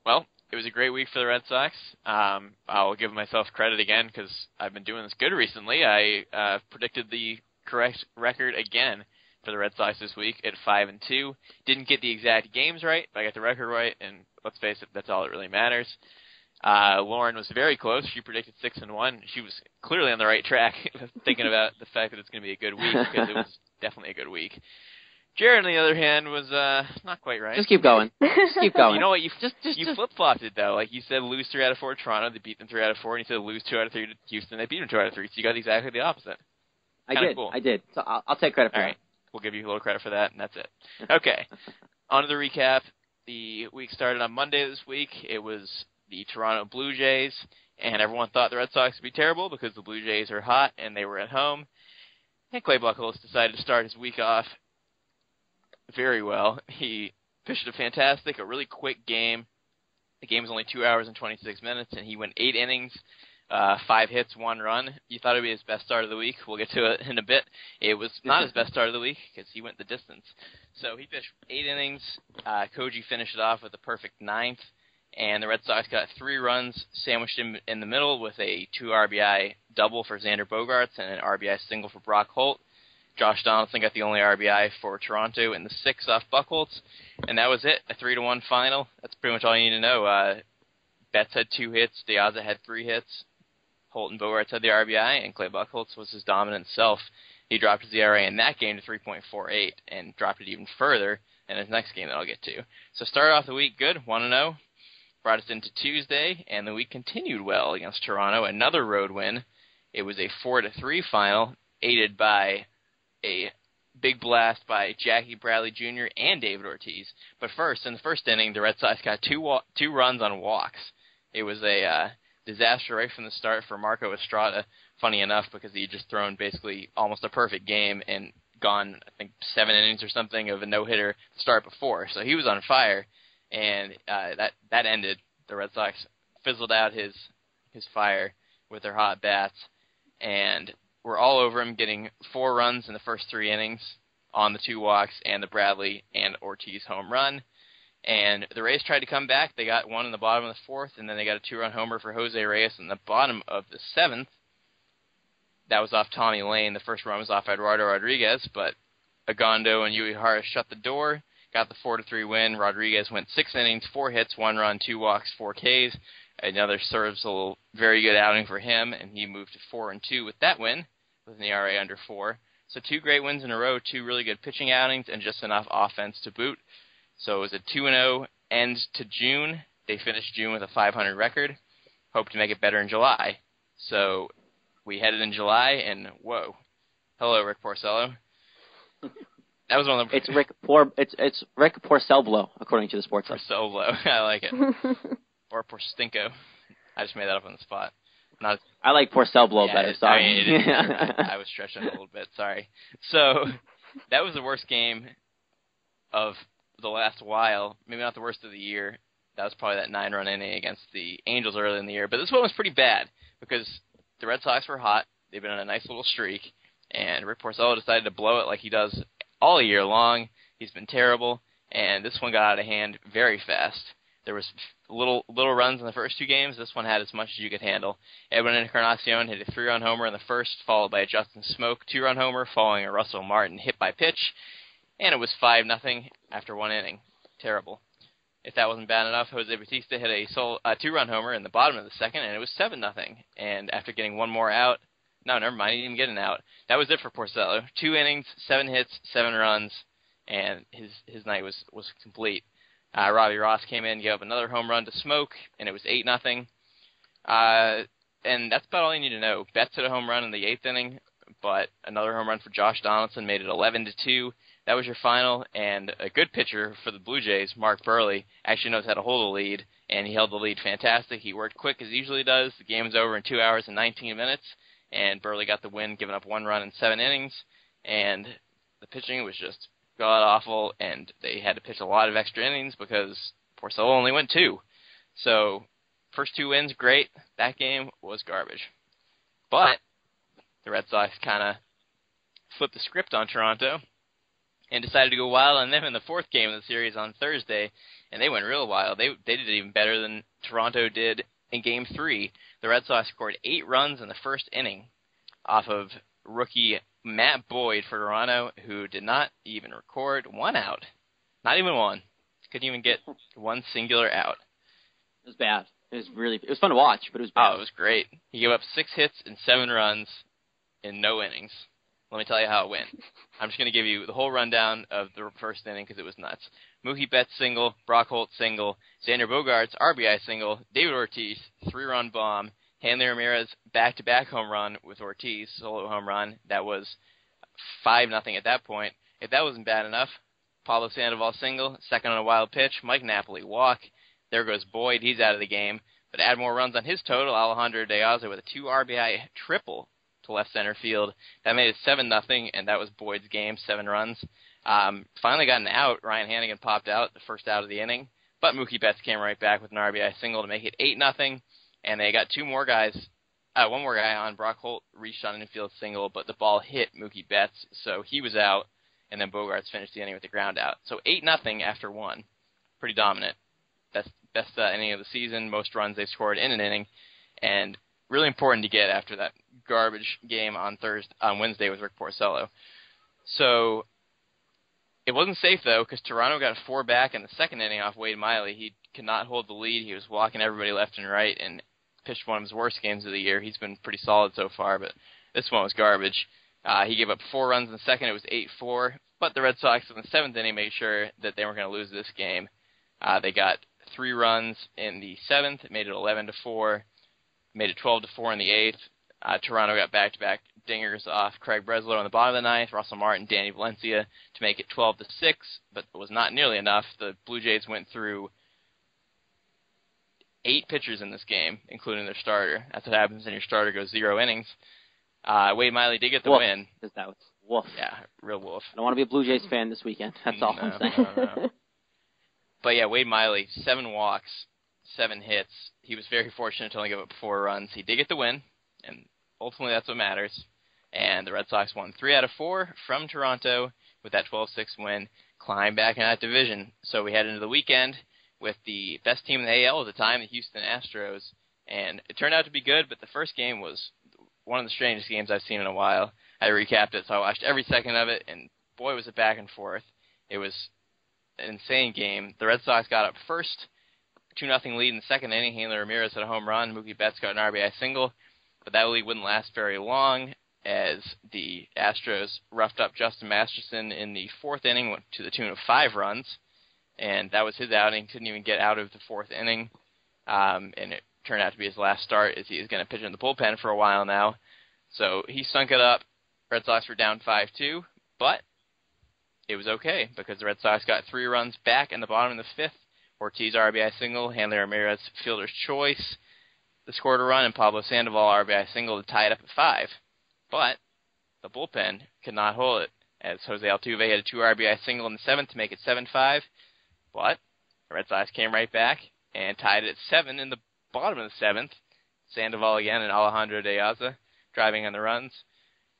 Well, it was a great week for the Red Sox. I'll give myself credit again because I've been doing this good recently. I predicted the correct record again for the Red Sox this week at 5-2. Didn't get the exact games right, but I got the record right, and let's face it, that's all that really matters. Lauren was very close. She predicted 6-1. She was clearly on the right track, thinking about the fact that it's going to be a good week, because it was definitely a good week. Jared, on the other hand, was not quite right. Just keep going. Just keep going. You know what? You flip-flopped it, though. Like, you said lose 3 out of 4 to Toronto. They beat them 3 out of 4. And you said lose 2 out of 3 to Houston. They beat them 2 out of 3. So you got exactly the opposite. I did. So I'll take credit for that. All right. We'll give you a little credit for that, and that's it. Okay. On to the recap. The week started on Monday this week. It was the Toronto Blue Jays, and everyone thought the Red Sox would be terrible because the Blue Jays are hot and they were at home. And Clay Buchholz decided to start his week off very well. He pitched a really quick game. The game was only 2 hours and 26 minutes, and he went 8 innings, 5 hits, 1 run. You thought it would be his best start of the week. We'll get to it in a bit. It was not his best start of the week because he went the distance. So he pitched 8 innings. Koji finished it off with a perfect 9th, and the Red Sox got 3 runs sandwiched in the middle with a 2 RBI double for Xander Bogaerts and an RBI single for Brock Holt. Josh Donaldson got the only RBI for Toronto in the 6th off Buchholz, and that was it, a 3-1 final. That's pretty much all you need to know. Betts had 2 hits, De Aza had 3 hits, Holt and Bogaerts had the RBI, and Clay Buchholz was his dominant self. He dropped his ERA in that game to 3.48 and dropped it even further in his next game that I'll get to. So started off the week good, 1-0, brought us into Tuesday, and the week continued well against Toronto, another road win. It was a 4-3 final, aided by a big blast by Jackie Bradley Jr. and David Ortiz. But first, in the first inning, the Red Sox got 2 runs on walks. It was a disaster right from the start for Marco Estrada, funny enough, because he had just thrown basically almost a perfect game and gone, I think, 7 innings or something of a no-hitter to start before. So he was on fire, and that ended. The Red Sox fizzled out his fire with their hot bats, and we're all over him, getting 4 runs in the first 3 innings on the 2 walks and the Bradley and Ortiz home run. And the Rays tried to come back. They got 1 in the bottom of the 4th, and then they got a 2-run homer for Jose Reyes in the bottom of the 7th. That was off Tommy Lane. The first run was off Eduardo Rodriguez, but Agondo and Uehara shut the door, got the 4-3 win. Rodriguez went 6 innings, 4 hits, 1 run, 2 walks, 4 Ks. Another serviceable, very good outing for him, and he moved to 4-2 with that win, with an ERA under 4. So 2 great wins in a row, 2 really good pitching outings, and just enough offense to boot. So it was a 2-0 end to June. They finished June with a 500 record. Hope to make it better in July. So we headed in July, and whoa. Hello, Rick Porcello. That was one of the... It's Rick Porcello, according to the sports. Porcello. I like it. Or Porstinko. I just made that up on the spot. I like Porcello better, sorry. I was stretching a little bit, sorry. So, that was the worst game of the last while. Maybe not the worst of the year. That was probably that 9-run inning against the Angels early in the year. But this one was pretty bad because the Red Sox were hot. They've been on a nice little streak. And Rick Porcello decided to blow it like he does all year long. He's been terrible. And this one got out of hand very fast. There was little runs in the first 2 games. This one had as much as you could handle. Edwin Encarnacion hit a 3-run homer in the first, followed by a Justin Smoke 2-run homer, following a Russell Martin hit by pitch. And it was 5-0 after 1 inning. Terrible. If that wasn't bad enough, Jose Bautista hit a 2-run homer in the bottom of the 2nd, and it was 7-0. And after getting 1 more out, no, never mind, he didn't even get an out. That was it for Porcello. 2 innings, 7 hits, 7 runs, and his night was complete. Robbie Ross came in and gave up another home run to Smoke, and it was 8-0. And that's about all you need to know. Betts hit a home run in the 8th inning, but another home run for Josh Donaldson made it 11-2. that was your final, and a good pitcher for the Blue Jays, Mark Burley, actually knows how to hold a lead, and he held the lead fantastic. He worked quick as he usually does. The game was over in 2 hours and 19 minutes, and Burley got the win, giving up 1 run in 7 innings, and the pitching was just god-awful, and they had to pitch a lot of extra innings because Porcello only went 2. So, first 2 wins, great. That game was garbage. But the Red Sox kind of flipped the script on Toronto and decided to go wild on them in the 4th game of the series on Thursday, and they went real wild. They did even better than Toronto did in Game 3. The Red Sox scored 8 runs in the first inning off of rookie Matt Boyd for Toronto, who did not even record 1 out. Not even 1. Couldn't even get 1 singular out. It was bad. It was fun to watch, but it was bad. Oh, it was great. He gave up 6 hits and 7 runs in no innings. Let me tell you how it went. I'm just going to give you the whole rundown of the first inning because it was nuts. Mookie Betts single, Buchholz single, Xander Bogaerts RBI single, David Ortiz 3-run bomb, Hanley Ramirez back-to-back home run with Ortiz solo home run. That was 5-0 at that point. If that wasn't bad enough, Pablo Sandoval single, second on a wild pitch, Mike Napoli walk. There goes Boyd. He's out of the game. But add more runs on his total, Alejandro De Aza with a 2 RBI triple to left center field. That made it 7-0, and that was Boyd's game, 7 runs. Finally got an out. Ryan Hannigan popped out, the first out of the inning. But Mookie Betts came right back with an RBI single to make it 8-0. And they got 2 more guys. 1 more guy on. Brock Holt reached on an infield single, but the ball hit Mookie Betts, so he was out. And then Bogaerts finished the inning with the ground out. So 8-0 after 1. Pretty dominant. Best inning of the season, most runs they've scored in an inning, and really important to get after that garbage game on Wednesday with Rick Porcello. So it wasn't safe, though, because Toronto got a 4 back in the second inning off Wade Miley. He could not hold the lead. He was walking everybody left and right and pitched one of his worst games of the year. He's been pretty solid so far, but this one was garbage. He gave up 4 runs in the second. It was 8-4, but the Red Sox in the 7th inning made sure that they weren't going to lose this game. They got 3 runs in the 7th. It made it 11-4. Made it 12-4 in the 8th. Toronto got back-to-back dingers off Craig Breslow in the bottom of the 9th, Russell Martin, Danny Valencia to make it 12-6, but it was not nearly enough. The Blue Jays went through 8 pitchers in this game, including their starter. That's what happens when your starter goes 0 innings. Wade Miley did get the win. That was woof. Yeah, real woof. I don't want to be a Blue Jays fan this weekend. That's all I'm saying. No. But yeah, Wade Miley, 7 walks, 7 hits. He was very fortunate to only give up 4 runs. He did get the win, and ultimately that's what matters. And the Red Sox won 3 out of 4 from Toronto with that 12-6 win, climbed back in that division. So we head into the weekend with the best team in the AL at the time, the Houston Astros. And it turned out to be good, but the first game was one of the strangest games I've seen in a while. I recapped it, so I watched every second of it, and boy, was it back and forth. It was an insane game. The Red Sox got up first, 2-0 lead in the second inning. Hanley Ramirez hit a home run. Mookie Betts got an RBI single, but that lead wouldn't last very long as the Astros roughed up Justin Masterson in the 4th inning to the tune of 5 runs, and that was his outing. Couldn't even get out of the 4th inning, and it turned out to be his last start as he is going to pitch in the bullpen for a while now. So he sunk it up. Red Sox were down 5-2, but it was okay because the Red Sox got 3 runs back in the bottom of the 5th. Ortiz RBI single, Hanley Ramirez fielder's choice. They scored a run, and Pablo Sandoval RBI single to tie it up at 5. But the bullpen could not hold it as Jose Altuve had a 2 RBI single in the 7th to make it 7-5. But the Red Sox came right back and tied it at 7 in the bottom of the 7th. Sandoval again and Alejandro De Aza driving on the runs.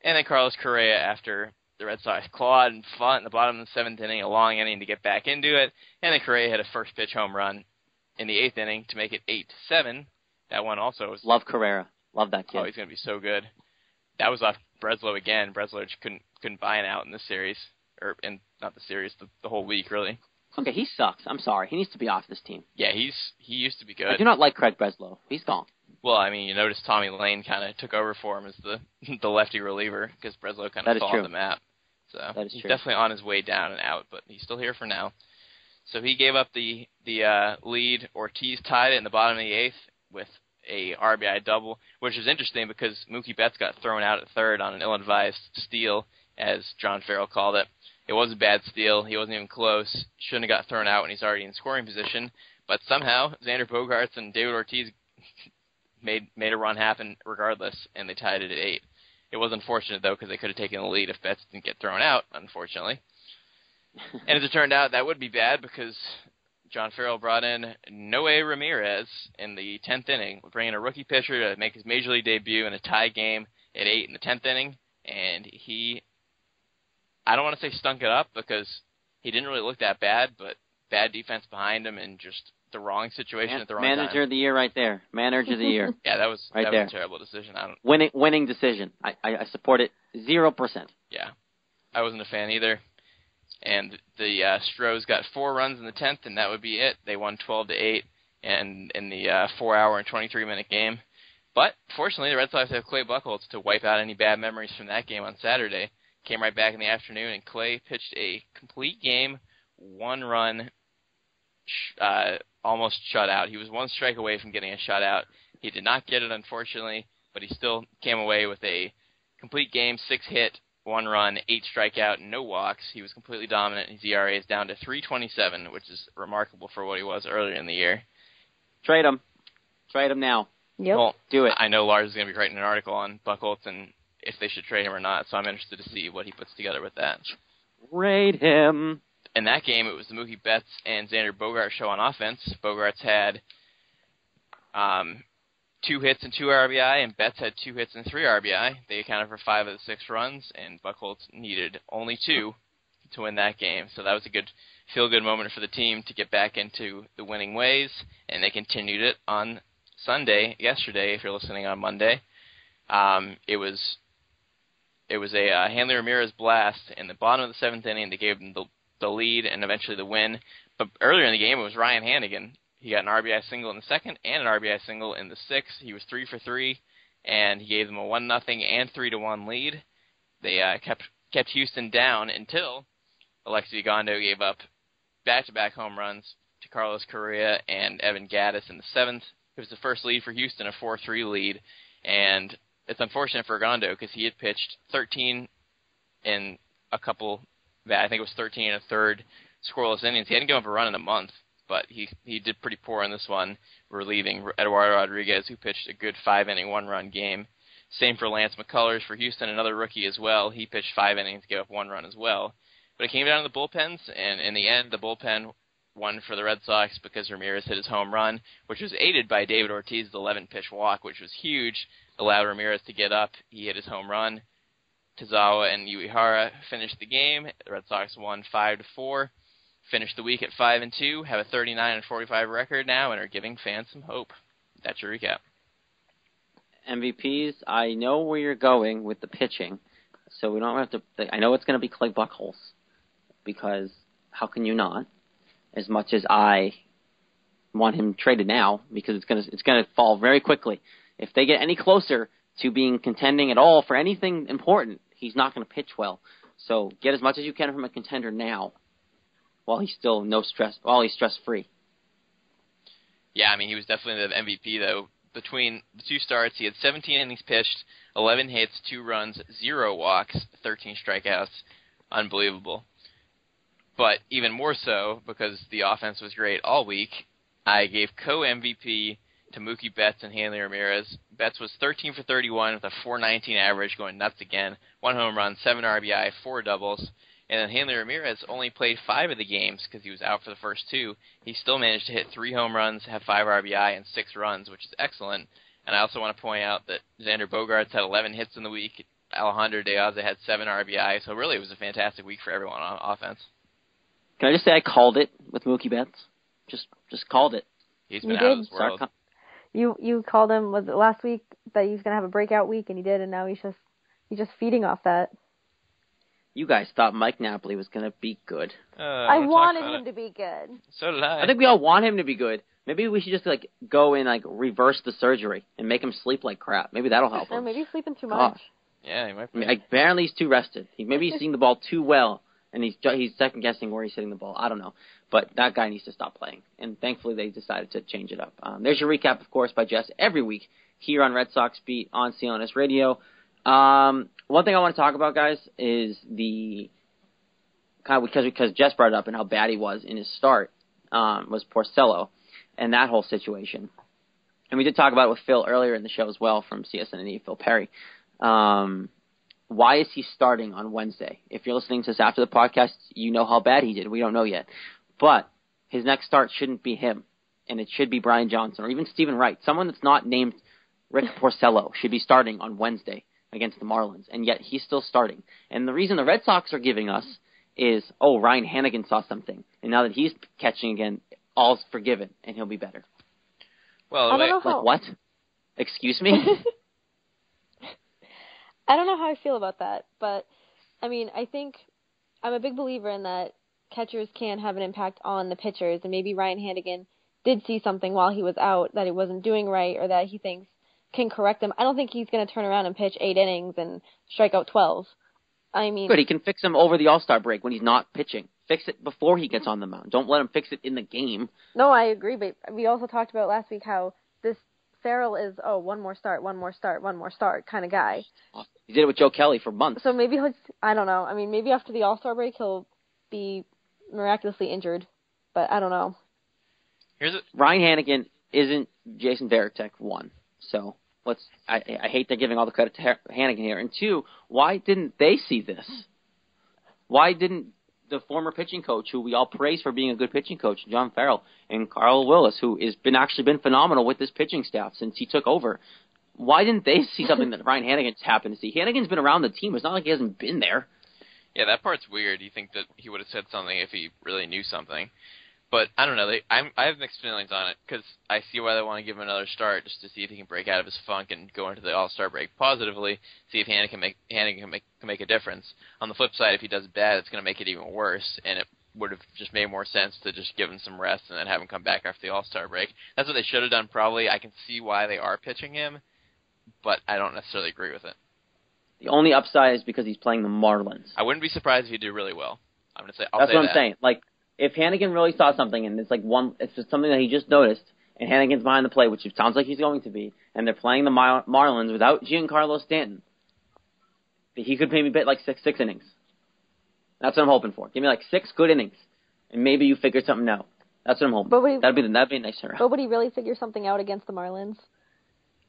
And then Carlos Correa, after the Red Sox clawed and fought in the bottom of the 7th inning, a long inning to get back into it. And then Correa hit a first pitch home run in the 8th inning to make it 8-7. That one also was... Love Carrera. Love that kid. Oh, he's going to be so good. That was off Breslow again. Breslow just couldn't buy it out in this series. Or in not the series, the whole week, really. Okay, he sucks. I'm sorry. He needs to be off this team. Yeah, he used to be good. I do not like Craig Breslow. He's gone. Well, I mean, you notice Tommy Lane kind of took over for him as the lefty reliever because Breslow kind of fell off the map. So he's definitely on his way down and out, but he's still here for now. So he gave up the lead. Ortiz tied it in the bottom of the 8th with a RBI double, which is interesting because Mookie Betts got thrown out at 3rd on an ill-advised steal, as John Farrell called it. It was a bad steal. He wasn't even close. Shouldn't have got thrown out when he's already in scoring position. But somehow, Xander Bogaerts and David Ortiz made a run happen regardless, and they tied it at 8. It was unfortunate, though, because they could have taken the lead if Betts didn't get thrown out, unfortunately. And as it turned out, that would be bad because John Farrell brought in Noe Ramirez in the 10th inning, bringing a rookie pitcher to make his Major League debut in a tie game at 8 in the 10th inning. And he, I don't want to say stunk it up because he didn't really look that bad, but bad defense behind him and just the wrong situation at the wrong time. Manager of the year right there. Manager of the year. Yeah, that was right that there. was a terrible decision. Winning decision. I support it 0%. Yeah, I wasn't a fan either. And the Stros got 4 runs in the 10th, and that would be it. They won 12-8 and in the 4-hour and 23-minute game. But fortunately, the Red Sox have Clay Buchholz to wipe out any bad memories from that game on Saturday. Came right back in the afternoon, and Clay pitched a complete game, 1 run, almost shutout. He was 1 strike away from getting a shutout. He did not get it, unfortunately, but he still came away with a complete game, 6 hit, 1 run, 8 strikeout, no walks. He was completely dominant. His ERA is down to 3.27, which is remarkable for what he was earlier in the year. Trade him. Trade him now. Yep. Well, do it. I know Lars is going to be writing an article on Buchholz and if they should trade him or not, so I'm interested to see what he puts together with that. Trade him. In that game, it was the Mookie Betts and Xander Bogaerts show on offense. Bogaerts had 2 hits and 2 RBI, and Betts had 2 hits and 3 RBI. They accounted for 5 of the 6 runs, and Buchholz needed only 2 to win that game. So that was a good feel-good moment for the team to get back into the winning ways, and they continued it on yesterday, if you're listening on Monday. It was a Hanley Ramirez blast in the bottom of the 7th inning that gave them the lead and eventually the win. But earlier in the game, it was Ryan Hannigan. He got an RBI single in the 2nd and an RBI single in the 6th. He was 3 for 3, and he gave them a 1-0 and 3-1 lead. They kept Houston down until Alexi Gondo gave up back-to-back home runs to Carlos Correa and Evan Gattis in the 7th. It was the first lead for Houston, a 4-3 lead, and it's unfortunate for Gondo because he had pitched 13 in a couple, I think it was 13 and a third scoreless innings. He hadn't given up a run in a month, but he did pretty poor in this one, relieving Eduardo Rodriguez, who pitched a good 5-inning, 1-run game. Same for Lance McCullers for Houston, another rookie as well. He pitched 5 innings, gave up 1 run as well. But it came down to the bullpens, and in the end, the bullpen won for the Red Sox because Ramirez hit his home run, which was aided by David Ortiz's 11-pitch walk, which was huge, allowed Ramirez to get up. He hit his home run. Tazawa and Uehara finished the game. The Red Sox won 5-4, finished the week at 5-2, have a 39-45 record now, and are giving fans some hope. That's your recap. MVPs, I know where you're going with the pitching, so we don't have to. I know it's going to be Clay Buchholz, because how can you not? As much as I want him traded now, because it's gonna fall very quickly. If they get any closer to being contending at all for anything important, he's not going to pitch well. So get as much as you can from a contender now, while he's still while he's stress free. Yeah, I mean he was definitely the MVP though. Between the 2 starts, he had 17 innings pitched, 11 hits, 2 runs, 0 walks, 13 strikeouts. Unbelievable. But even more so, because the offense was great all week, I gave co-MVP to Mookie Betts and Hanley Ramirez. Betts was 13 for 31 with a .419 average, going nuts again. 1 home run, 7 RBI, 4 doubles. And then Hanley Ramirez only played 5 of the games because he was out for the first 2. He still managed to hit 3 home runs, have 5 RBI, and 6 runs, which is excellent. And I also want to point out that Xander Bogaerts had 11 hits in the week. Alejandro De Aza had 7 RBI. So really it was a fantastic week for everyone on offense. Can I just say I called it with Mookie Betts? Just called it. He's been out of this world. You called him, was it last week, that he was going to have a breakout week, and he did, and now he's just feeding off that. You guys thought Mike Napoli was going to be good. I wanted him to be good. So did I. I think we all want him to be good. Maybe we should just go and reverse the surgery and make him sleep like crap. Maybe that'll help him. Maybe he's sleeping too much. Yeah, he might be. Apparently he's too rested. Maybe he's seeing the ball too well, and he's second guessing where he's hitting the ball. I don't know, but that guy needs to stop playing. And thankfully they decided to change it up. There's your recap, of course, by Jess every week here on Red Sox Beat on CLNS Radio. One thing I want to talk about, guys, is the kind of because Jess brought it up and how bad he was in his start, was Porcello and that whole situation. And we did talk about it with Phil earlier in the show as well from CSN, Phil Perry. Why is he starting on Wednesday? If you're listening to this after the podcast, you know how bad he did. We don't know yet. But his next start shouldn't be him, and it should be Brian Johnson or even Stephen Wright. Someone that's not named Rick Porcello should be starting on Wednesday against the Marlins, and yet he's still starting. And the reason the Red Sox are giving us is, Ryan Hannigan saw something, and now that he's catching again, all's forgiven, and he'll be better. Well, I don't know how. Like what? Excuse me? I don't know how I feel about that, but, I mean, I think I'm a big believer in that catchers can have an impact on the pitchers, and maybe Ryan Hannigan did see something while he was out that he wasn't doing right or that he thinks can correct him. I don't think he's going to turn around and pitch 8 innings and strike out 12. I mean, good, he can fix him over the All-Star break when he's not pitching. Fix it before he gets on the mound. Don't let him fix it in the game. No, I agree, but we also talked about last week how this Farrell is, one more start kind of guy. He did it with Joe Kelly for months. So maybe I don't know. I mean, maybe after the All-Star break he'll be miraculously injured, but I don't know. Ryan Hannigan isn't Jason Varitek, 1. So I hate they're giving all the credit to Hannigan here. And 2, why didn't they see this? Why didn't the former pitching coach, who we all praise for being a good pitching coach, John Farrell, and Carl Willis, who has been phenomenal with this pitching staff since he took over, why didn't they see something that Ryan Hannigan's happened to see? Hannigan's been around the team. It's not like he hasn't been there. Yeah, that part's weird. You think that he would have said something if he really knew something. But I don't know. I have mixed feelings on it because I see why they want to give him another start just to see if he can break out of his funk and go into the All-Star break positively, see if Hannigan can make a difference. On the flip side, if he does bad, it's going to make it even worse, and it would have just made more sense to just give him some rest and then have him come back after the All-Star break. That's what they should have done probably. I can see why they are pitching him, but I don't necessarily agree with it. The only upside is because he's playing the Marlins. I wouldn't be surprised if he did really well. That's what I'm saying. Like, if Hannigan really saw something and it's just something that he just noticed, and Hannigan's behind the plate, which it sounds like he's going to be, and they're playing the Marlins without Giancarlo Stanton, he could maybe bet like six innings. That's what I'm hoping for. Give me like 6 good innings, and maybe you figure something out. That's what I'm hoping. That'd be a nice turnaround. But would he really figure something out against the Marlins?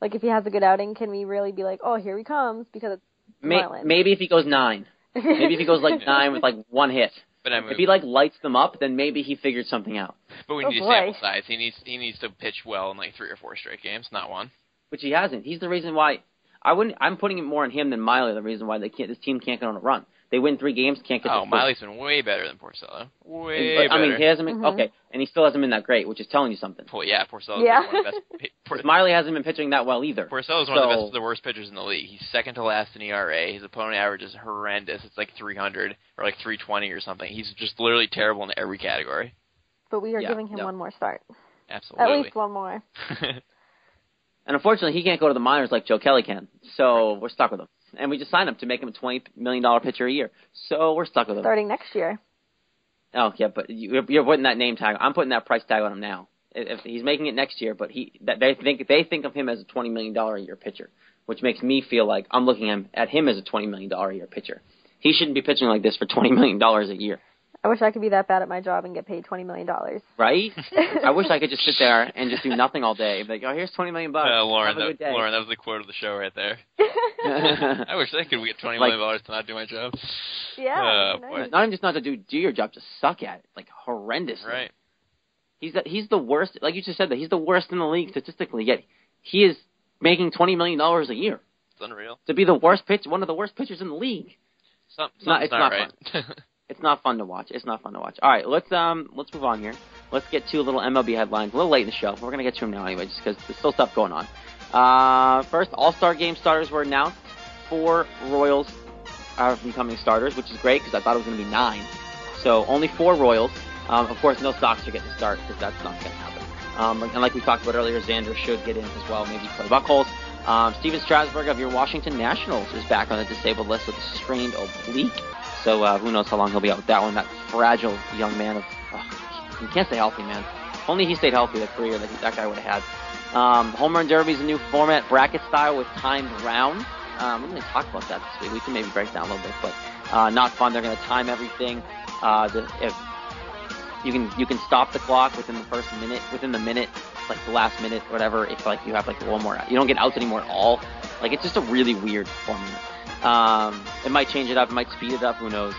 Like, if he has a good outing, can we really be like, here he comes, because it's Marlins? Maybe if he goes 9. Maybe if he goes like 9 with like 1 hit. But I mean, if he like lights them up, then maybe he figured something out. But we need sample size. He needs to pitch well in like 3 or 4 straight games, not 1. Which he hasn't. He's the reason why I'm putting it more on him than Miley. The reason why this team can't get on a run. They win 3 games, can't get. Miley's been way better than Porcello. Better. I mean, he hasn't been okay, and he still hasn't been that great, which is telling you something. Well, yeah, Porcello's one of the best. Miley hasn't been pitching that well either. Porcello's one of the worst pitchers in the league. He's second to last in ERA. His opponent average is horrendous. It's like 300 or like 320 or something. He's just literally terrible in every category. But we are giving him one more start. Absolutely. At least one more. And unfortunately, he can't go to the minors like Joe Kelly can, so we're stuck with him. And we just signed him to make him a $20 million pitcher a year. So we're stuck with him. Starting next year. Oh, yeah, but you're putting that name tag. I'm putting that price tag on him now. If he's making it next year, but they think of him as a $20 million a year pitcher, which makes me feel like I'm looking at him as a $20 million a year pitcher. He shouldn't be pitching like this for $20 million a year. I wish I could be that bad at my job and get paid $20 million. Right? I wish I could just sit there and just do nothing all day. Like, here's $20 million. Lauren, have a good day. Lauren, that was the quote of the show right there. I wish I could get $20 million to not do my job. Yeah. Nice. Not just not to do your job, to suck at it, like horrendously. Right. He's the worst. Like you just said, that he's the worst in the league statistically. Yet he is making $20 million a year. It's unreal. To be one of the worst pitchers in the league. It's not right. Fun. It's not fun to watch. All right, let's move on here. Let's get to a little MLB headlines. A little late in the show. We're gonna get to them now anyway, just because there's still stuff going on. First, All-Star Game starters were announced. 4 Royals are becoming starters, which is great because I thought it was gonna be 9. So only 4 Royals. Of course, no Sox are getting to start because that's not gonna happen. And like we talked about earlier, Xander should get in as well. Maybe play Buchholz. Steven Strasburg of your Washington Nationals is back on the disabled list with a strained oblique. So who knows how long he'll be out with that one. That fragile young man he can't stay healthy, man. If only he stayed healthy, the career that guy would have had. Home Run Derby is a new format, bracket style with timed rounds. We're going to talk about that this week. We can maybe break down a little bit. But Not fun. They're going to time everything. If you can stop the clock within the minute, like the last minute, whatever. If like you have like one more, you don't get outs anymore at all. Like it's just a really weird format. It might change it up. It might speed it up. Who knows?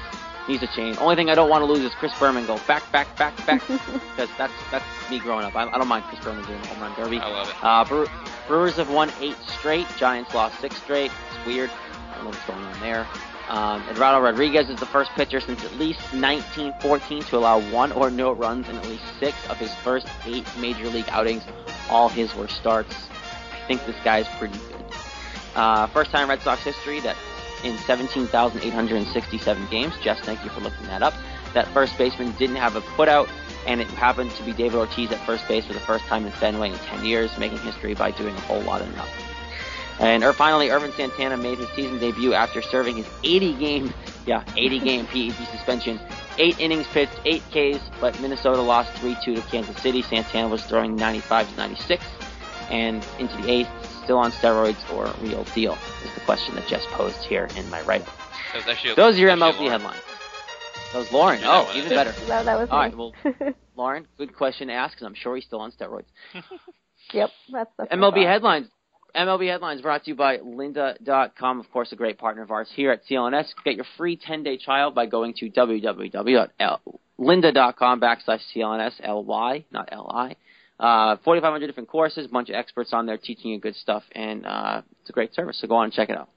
Needs to change. Only thing I don't want to lose is Chris Berman go back, because that's me growing up. I don't mind Chris Berman doing the home run derby. I love it. Brewers have won 8 straight. Giants lost 6 straight. It's weird. I don't know what's going on there. Eduardo Rodriguez is the first pitcher since at least 1914 to allow 1 or no runs in at least 6 of his first 8 major league outings. All his were starts. I think this guy's pretty good. First time in Red Sox history that in 17,867 games, Jess, thank you for looking that up, that first baseman didn't have a putout, and it happened to be David Ortiz at first base for the first time in Fenway in 10 years, making history by doing a whole lot of nothing. And finally, Ervin Santana made his season debut after serving his 80-game PED suspension. 8 innings pitched, 8 Ks, but Minnesota lost 3-2 to Kansas City. Santana was throwing 95 to 96, and into the 8th, still on steroids or real deal, is the question that Jess posed here in my write-up. Those are your MLB headlines. That was Lauren. Oh, even better. That was all me. right, well, Lauren, good question to ask, because I'm sure he's still on steroids. Yep, that's MLB headlines. MLB Headlines brought to you by Lynda.com, of course, a great partner of ours here at CLNS. Get your free 10-day trial by going to www.lynda.com/CLNS, L-Y, not L-I. 4,500 different courses, a bunch of experts on there teaching you good stuff, and it's a great service, so go on and check it out.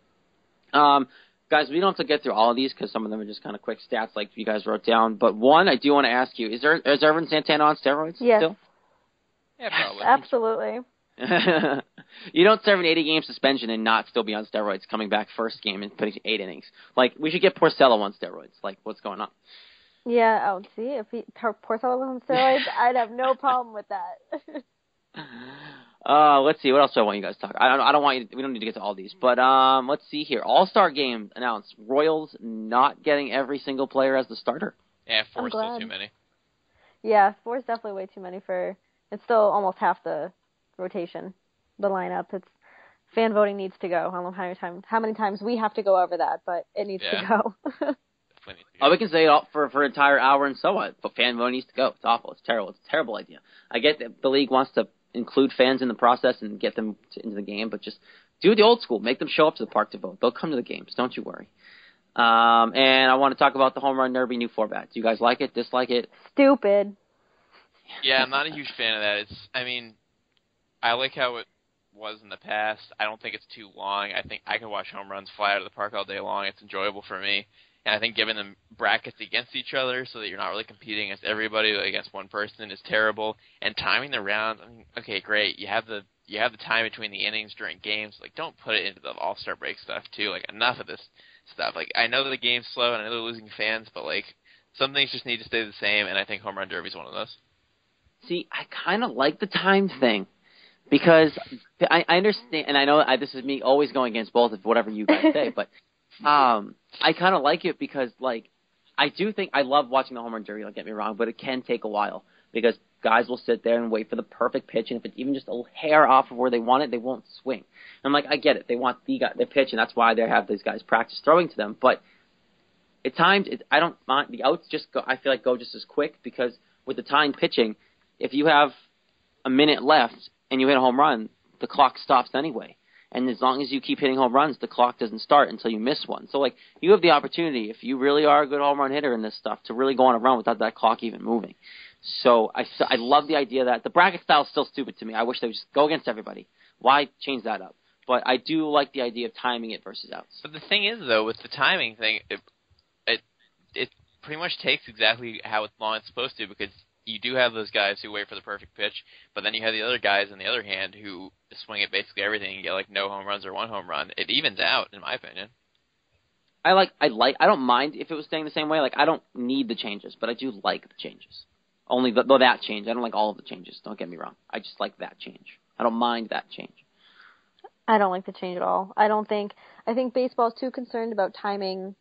Guys, we don't have to get through all of these because some of them are just kind of quick stats like you guys wrote down, but one I do want to ask you, is Ervin Santana on steroids still? Yeah, probably. Absolutely. You don't serve an 80-game suspension and not still be on steroids coming back first game and putting 8 innings. Like, we should get Porcello on steroids. Like, what's going on? Yeah, I would see. If Porcello was on steroids, I'd have no problem with that. Let's see. What else do I want you guys to talk? I don't want you. We don't need to get to all these, but let's see here. All-Star game announced. Royals not getting every single player as the starter. Yeah, 4 is still too many. Yeah, 4 is definitely way too many for. It's still almost half the rotation, the lineup. It's fan voting needs to go. I don't know how many times we have to go over that, but it needs to go. We can say it all for an entire hour and so on, but fan voting needs to go. It's awful. It's terrible. It's a terrible idea. I get that the league wants to include fans in the process and get them into the game, but just do it the old school. Make them show up to the park to vote. They'll come to the games. Don't you worry. And I want to talk about the home run derby new format. Do you guys like it? Dislike it? Stupid. Yeah, I'm not a huge fan of that. I like how it was in the past. I don't think it's too long. I think I can watch home runs fly out of the park all day long. It's enjoyable for me. And I think giving them brackets against each other so that you're not really competing against everybody, against one person, is terrible. And timing the rounds, okay, great. You have the time between the innings during games. Like, don't put it into the All-Star break stuff, too. Like, enough of this stuff. Like, I know that the game's slow and I know they're losing fans, but, like, some things just need to stay the same, and I think home run derby's one of those. See, I kind of like the timed thing. Because I understand, and I know this is me always going against both of whatever you guys say, but I kind of like it because, like, I do think I love watching the home run derby, don't get me wrong, but it can take a while because guys will sit there and wait for the perfect pitch, and if it's even just a hair off of where they want it, they won't swing. And I'm like, I get it. They want the pitch, and that's why they have these guys practice throwing to them, but at times, I don't mind the outs I feel like go just as quick because with the timed pitching, if you have a minute left and you hit a home run, the clock stops anyway. And as long as you keep hitting home runs, the clock doesn't start until you miss one. So, like, you have the opportunity, if you really are a good home run hitter in this stuff, to really go on a run without that clock even moving. So I love the idea that the bracket style is still stupid to me. I wish they would just go against everybody. Why change that up? But I do like the idea of timing it versus outs. But the thing is, though, with the timing thing, it pretty much takes exactly how it's supposed to, because you do have those guys who wait for the perfect pitch, but then you have the other guys, on the other hand, who swing at basically everything and get, like, no home runs or one home run. It evens out, in my opinion. I don't mind if it was staying the same way. Like, I don't need the changes, but I do like the changes. Only that change. I don't like all of the changes. Don't get me wrong. I just like that change. I don't mind that change. I don't like the change at all. I think baseball's too concerned about timing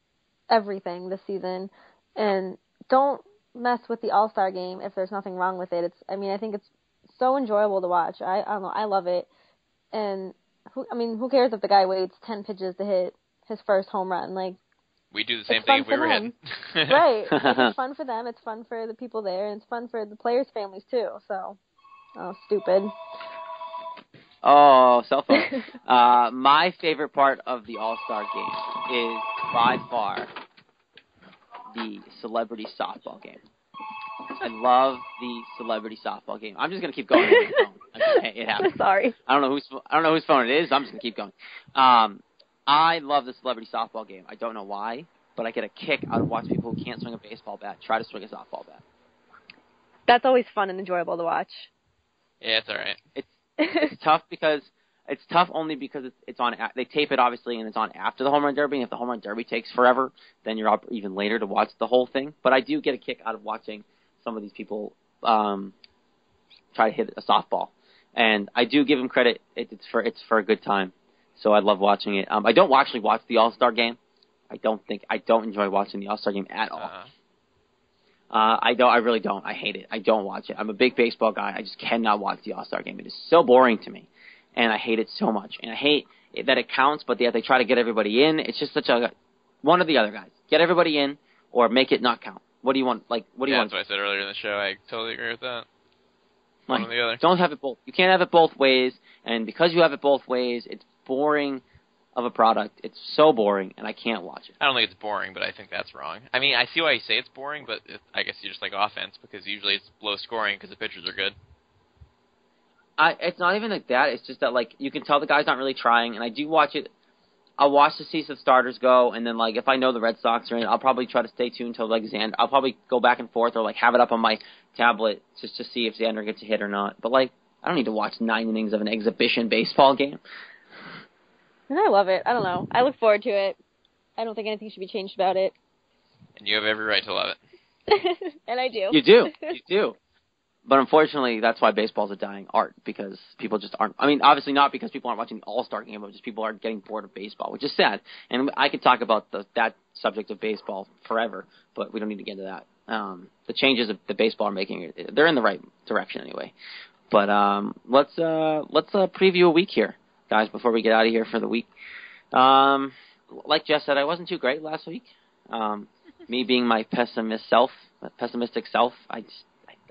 everything this season, and don't mess with the All-Star game if there's nothing wrong with it. I think it's so enjoyable to watch. I don't know. I love it. And who cares if the guy waits 10 pitches to hit his first home run? Like, We do the same It's thing fun if we for were them. hitting. Right. It's fun for them. It's fun for the people there, and it's fun for the players' families too. So, stupid. Oh, cell phone. My favorite part of the All-Star game is by far the celebrity softball game. I love the celebrity softball game. I'm just gonna keep going. It happens. Sorry. I don't know whose phone it is. I'm just gonna keep going. I love the celebrity softball game. I don't know why, but I get a kick out of watching people who can't swing a baseball bat try to swing a softball bat. That's always fun and enjoyable to watch. Yeah, it's all right. It's tough because it's tough only because it's on. They tape it obviously, and it's on after the home run derby. And if the home run derby takes forever, then you're up even later to watch the whole thing. But I do get a kick out of watching some of these people try to hit a softball, and I do give them credit. It's for a good time, so I love watching it. I don't actually watch the All-Star game. I don't enjoy watching the All-Star game at all. I really don't. I hate it. I don't watch it. I'm a big baseball guy. I just cannot watch the All-Star game. It is so boring to me, and I hate it so much. And I hate that it counts, but they try to get everybody in. It's just such a one or the other, guys. Get everybody in, or make it not count. What do you want? What do you want? That's what I said earlier in the show. I totally agree with that. Like, One or the other. Don't have it both. You can't have it both ways, and because you have it both ways, it's boring of a product. It's so boring, and I can't watch it. I don't think it's boring, but I think that's wrong. I mean, I see why you say it's boring, but I guess you just like offense, because usually it's low scoring because the pitchers are good. It's not even like that. It's just that, like, you can tell the guy's not really trying, and I do watch it. I'll watch to see some starters go, and then, like, if I know the Red Sox are in, I'll probably try to stay tuned until, like, Xander. I'll probably go back and forth or, like, have it up on my tablet just to see if Xander gets a hit or not. But, like, I don't need to watch 9 innings of an exhibition baseball game. And I love it. I don't know. I look forward to it. I don't think anything should be changed about it. And you have every right to love it. And I do. You do. You do. But unfortunately, that's why baseball's a dying art, because people just aren't. I mean, obviously not because people aren't watching the All-Star game, but just people are getting bored of baseball, which is sad. And I could talk about that subject of baseball forever, but we don't need to get into that. The changes that the baseball are making, they're in the right direction anyway. But let's preview a week here, guys, before we get out of here for the week. Like Jess said, I wasn't too great last week. Me being my pessimistic self, I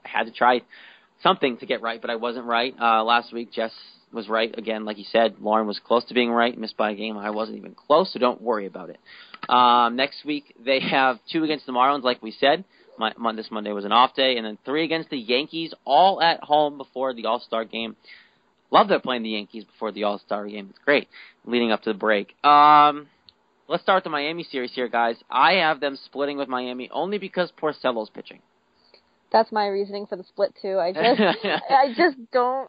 had to try something to get right, but I wasn't right. Last week, Jess was right again, like he said. Lauren was close to being right, missed by a game. I wasn't even close, so don't worry about it. Next week, they have 2 against the Marlins, like we said. This Monday was an off day, and then 3 against the Yankees, all at home before the All-Star game. Love that playing the Yankees before the All-Star game. It's great, leading up to the break. Let's start the Miami series here, guys. I have them splitting with Miami only because Porcello's pitching. That's my reasoning for the split, too. I just don't...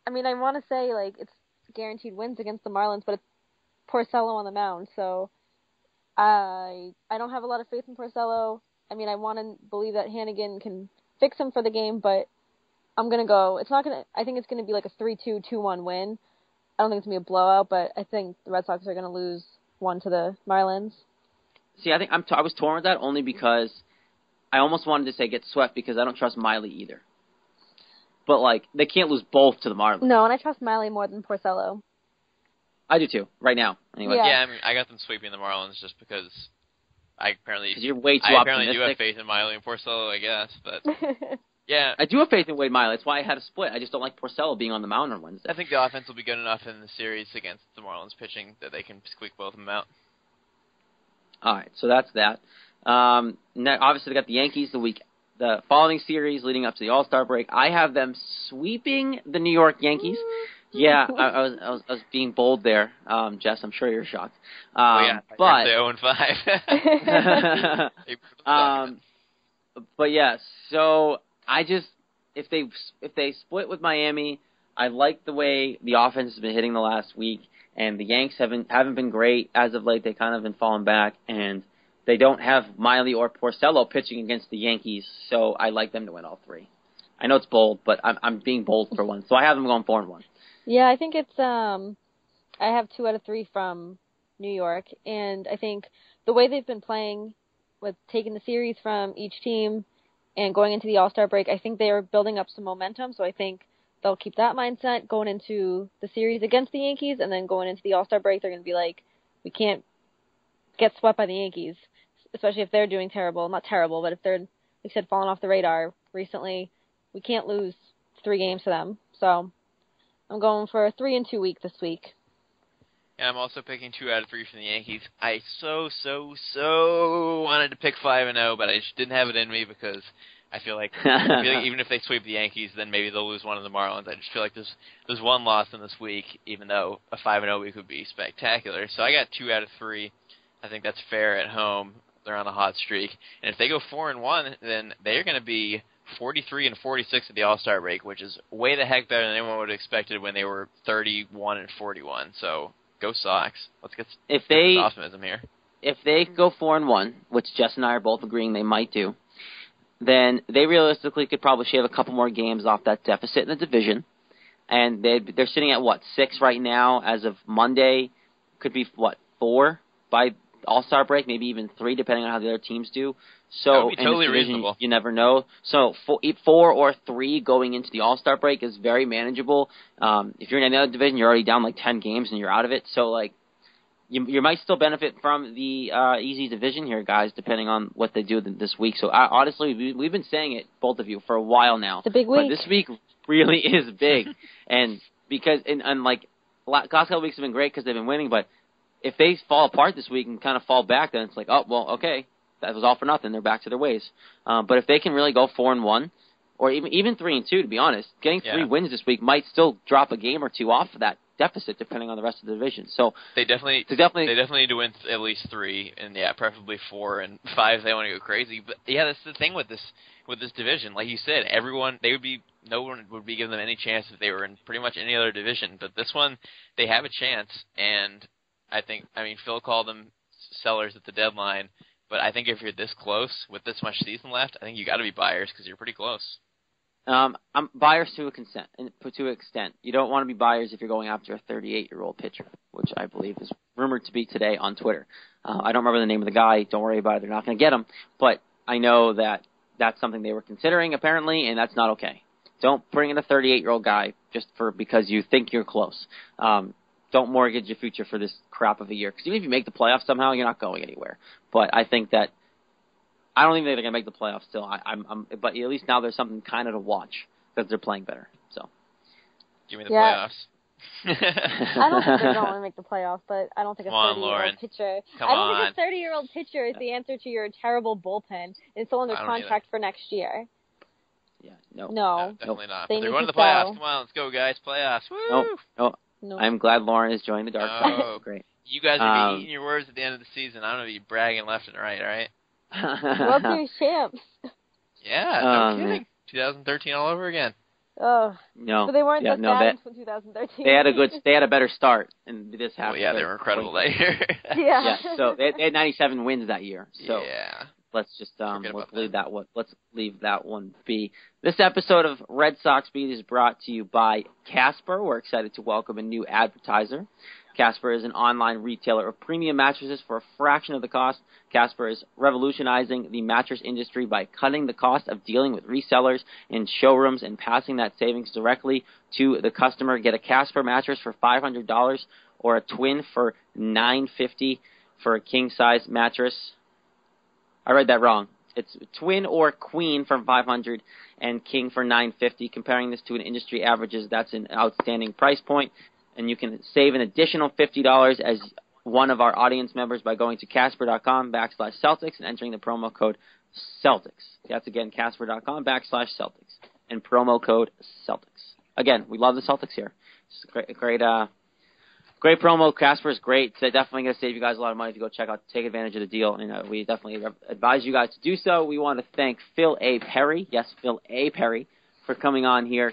I mean, I want to say, like, it's guaranteed wins against the Marlins, but it's Porcello on the mound, so I don't have a lot of faith in Porcello. I mean, I want to believe that Hannigan can fix him for the game, but I'm going to go... I think it's going to be like a 3-2, 2-1 win. I don't think it's going to be a blowout, but I think the Red Sox are going to lose 1 to the Marlins. See, I think I was torn with that only because I almost wanted to say get swept because I don't trust Miley either. But, like, they can't lose both to the Marlins. No, and I trust Miley more than Porcello. I do, too, right now. Anyway. Yeah, I mean, I got them sweeping the Marlins just because you're way too I optimistic. apparently do have faith in Miley and Porcello, I guess, but... Yeah, I do have faith in Wade Miley. That's why I had a split. I just don't like Porcello being on the mound on Wednesday. I think the offense will be good enough in the series against the Marlins pitching that they can squeak both of them out. All right, so that's that. Obviously, they got the Yankees the following series leading up to the All-Star break. I have them sweeping the New York Yankees. Yeah, I was being bold there, Jess. I'm sure you're shocked. But 0-5. But yeah, so I just if they split with Miami, I like the way the offense has been hitting the last week, and the Yanks haven't been great as of late. They kind of been falling back, and they don't have Miley or Porcello pitching against the Yankees, so I like them to win all 3. I know it's bold, but I'm being bold for one, so I have them going 4-1. Yeah, I think it's I have 2 out of 3 from New York, and I think the way they've been playing with taking the series from each team and going into the All-Star break, I think they are building up some momentum, so I think they'll keep that mindset going into the series against the Yankees, and then going into the All-Star break, they're going to be like, we can't get swept by the Yankees. especially if they're doing terrible. Not terrible, but if they're, like I said, falling off the radar recently, we can't lose 3 games to them. So I'm going for a 3-2 week this week. And I'm also picking 2 out of 3 from the Yankees. I so wanted to pick 5-0, but I just didn't have it in me because I feel like even if they sweep the Yankees, then maybe they'll lose one of the Marlins. I just feel like there's one loss in this week, even though a 5-0 week would be spectacular. So I got 2 out of 3. I think that's fair at home. They're on a hot streak. And if they go 4-1, then they're going to be 43-46 at the All-Star break, which is way the heck better than anyone would have expected when they were 31-41. So go Sox. Let's get some optimism here. If they go 4-1, which Jess and I are both agreeing they might do, then they realistically could probably shave a couple more games off that deficit in the division. And they're sitting at, 6 right now as of Monday. Could be, 4 by All-Star break, maybe even 3, depending on how the other teams do. So that would be totally in this division, reasonable. You never know. So 4 or 3 going into the All-Star break is very manageable. If you're in another division, you're already down 10 games and you're out of it. So you might still benefit from the easy division here, guys, depending on what they do this week. So honestly, we've been saying it, both of you, for a while now. It's a big week. But this week really is big, and because last couple weeks have been great because they've been winning, but if they fall apart this week and kind of fall back, then it's okay, that was all for nothing. They're back to their ways. But if they can really go 4-1, or even 3-2, to be honest, getting 3 wins this week might still drop a game or 2 off of that deficit, depending on the rest of the division. So they definitely need to win at least 3, and preferably 4 and 5 if they want to go crazy. But that's the thing with this division. Like you said, no one would be giving them any chance if they were in pretty much any other division. But this one, they have a chance, and Phil called them sellers at the deadline, but I think if you're this close with this much season left, I think you got to be buyers because you're pretty close. I'm buyers to an extent. You don't want to be buyers if you're going after a 38-year-old pitcher, which I believe is rumored to be today on Twitter. I don't remember the name of the guy. Don't worry about it. They're not going to get him. But I know that that's something they were considering, apparently, and that's not okay. Don't bring in a 38-year-old guy just because you think you're close. Don't mortgage your future for this crap of a year. Because even if you make the playoffs somehow, you're not going anywhere. But I think that I don't think they're going to make the playoffs still. But at least now there's something kind of to watch because they're playing better. So, give me the playoffs. I don't think they're going to make the playoffs, but I don't think a 30-year-old pitcher. I don't think a 30-year-old pitcher is the answer to your terrible bullpen. It's still under contract for next year. Yeah, no, definitely not. They're going to the playoffs. Come on, let's go, guys. Playoffs. Woo! No. I'm glad Lauren is joining the dark side. Great. You guys are eating your words at the end of the season. I'm going to be bragging left and right, all right? World Series champs. Yeah, no kidding. 2013 all over again. Oh no, but they weren't bad in 2013. They had a better start, and this happened. Well, they were incredible that year. yeah. So they had 97 wins that year. So let's just let's leave that one be. This episode of Red Sox Beat is brought to you by Casper. We're excited to welcome a new advertiser. Casper is an online retailer of premium mattresses for a fraction of the cost. Casper is revolutionizing the mattress industry by cutting the cost of dealing with resellers in showrooms and passing that savings directly to the customer. Get a Casper mattress for $500 or a twin for $950 for a king-size mattress. I read that wrong. It's twin or queen for $500 and king for $950. Comparing this to an industry averages, that's an outstanding price point. And you can save an additional $50 as one of our audience members by going to Casper.com/Celtics and entering the promo code Celtics. That's, again, Casper.com/Celtics and promo code Celtics. Again, we love the Celtics here. It's great promo. Casper is great. It's definitely going to save you guys a lot of money if you go take advantage of the deal. And we definitely advise you guys to do so. We want to thank Phil A. Perry, for coming on here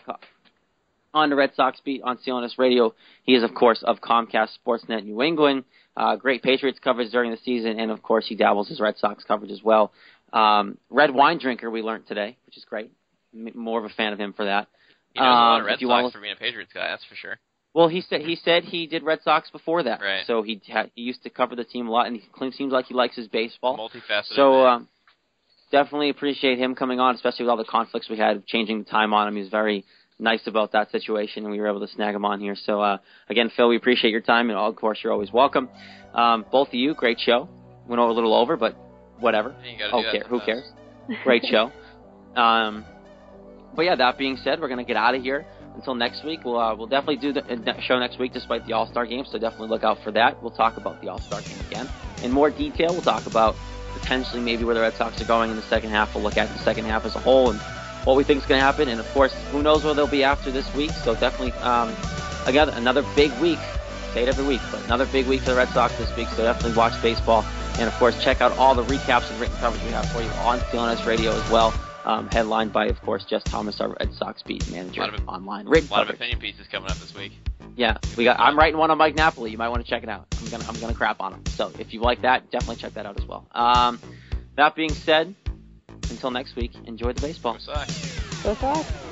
on the Red Sox Beat on CLNS Radio. He is, of course, of Comcast Sportsnet New England. Great Patriots coverage during the season, and, of course, he dabbles his Red Sox coverage as well. Red wine drinker, we learned today, which is great. More of a fan of him for that. He knows a lot of Red Sox for being a Patriots guy, that's for sure. Well, he said he did Red Sox before that. Right. So he used to cover the team a lot, and he seems like he likes his baseball. Multifaceted. So definitely appreciate him coming on, especially with all the conflicts we had, changing the time on him. He was very nice about that situation, and we were able to snag him on here. So, again, Phil, we appreciate your time, and, of course, you're always welcome. Both of you, great show. Went a little over, but whatever. Who cares? Great show. But yeah, that being said, we're going to get out of here. Until next week, we'll definitely do the show next week despite the All-Star game, so definitely look out for that. We'll talk about the All-Star game again. In more detail, we'll talk about potentially maybe where the Red Sox are going in the second half. We'll look at the second half as a whole and what we think is going to happen. And, of course, who knows where they'll be after this week. So definitely, again, another big week. Say it every week, but another big week for the Red Sox this week. So definitely watch baseball. And, of course, check out all the recaps and written coverage we have for you on CLNS Radio as well. Headlined by, of course, Jess Thomas, our Red Sox beat manager online. A lot of opinion pieces coming up this week. Yeah, I'm writing one on Mike Napoli. You might want to check it out. I'm gonna crap on him. So if you like that, definitely check that out as well. That being said, until next week, enjoy the baseball. Go Sox. Go Sox.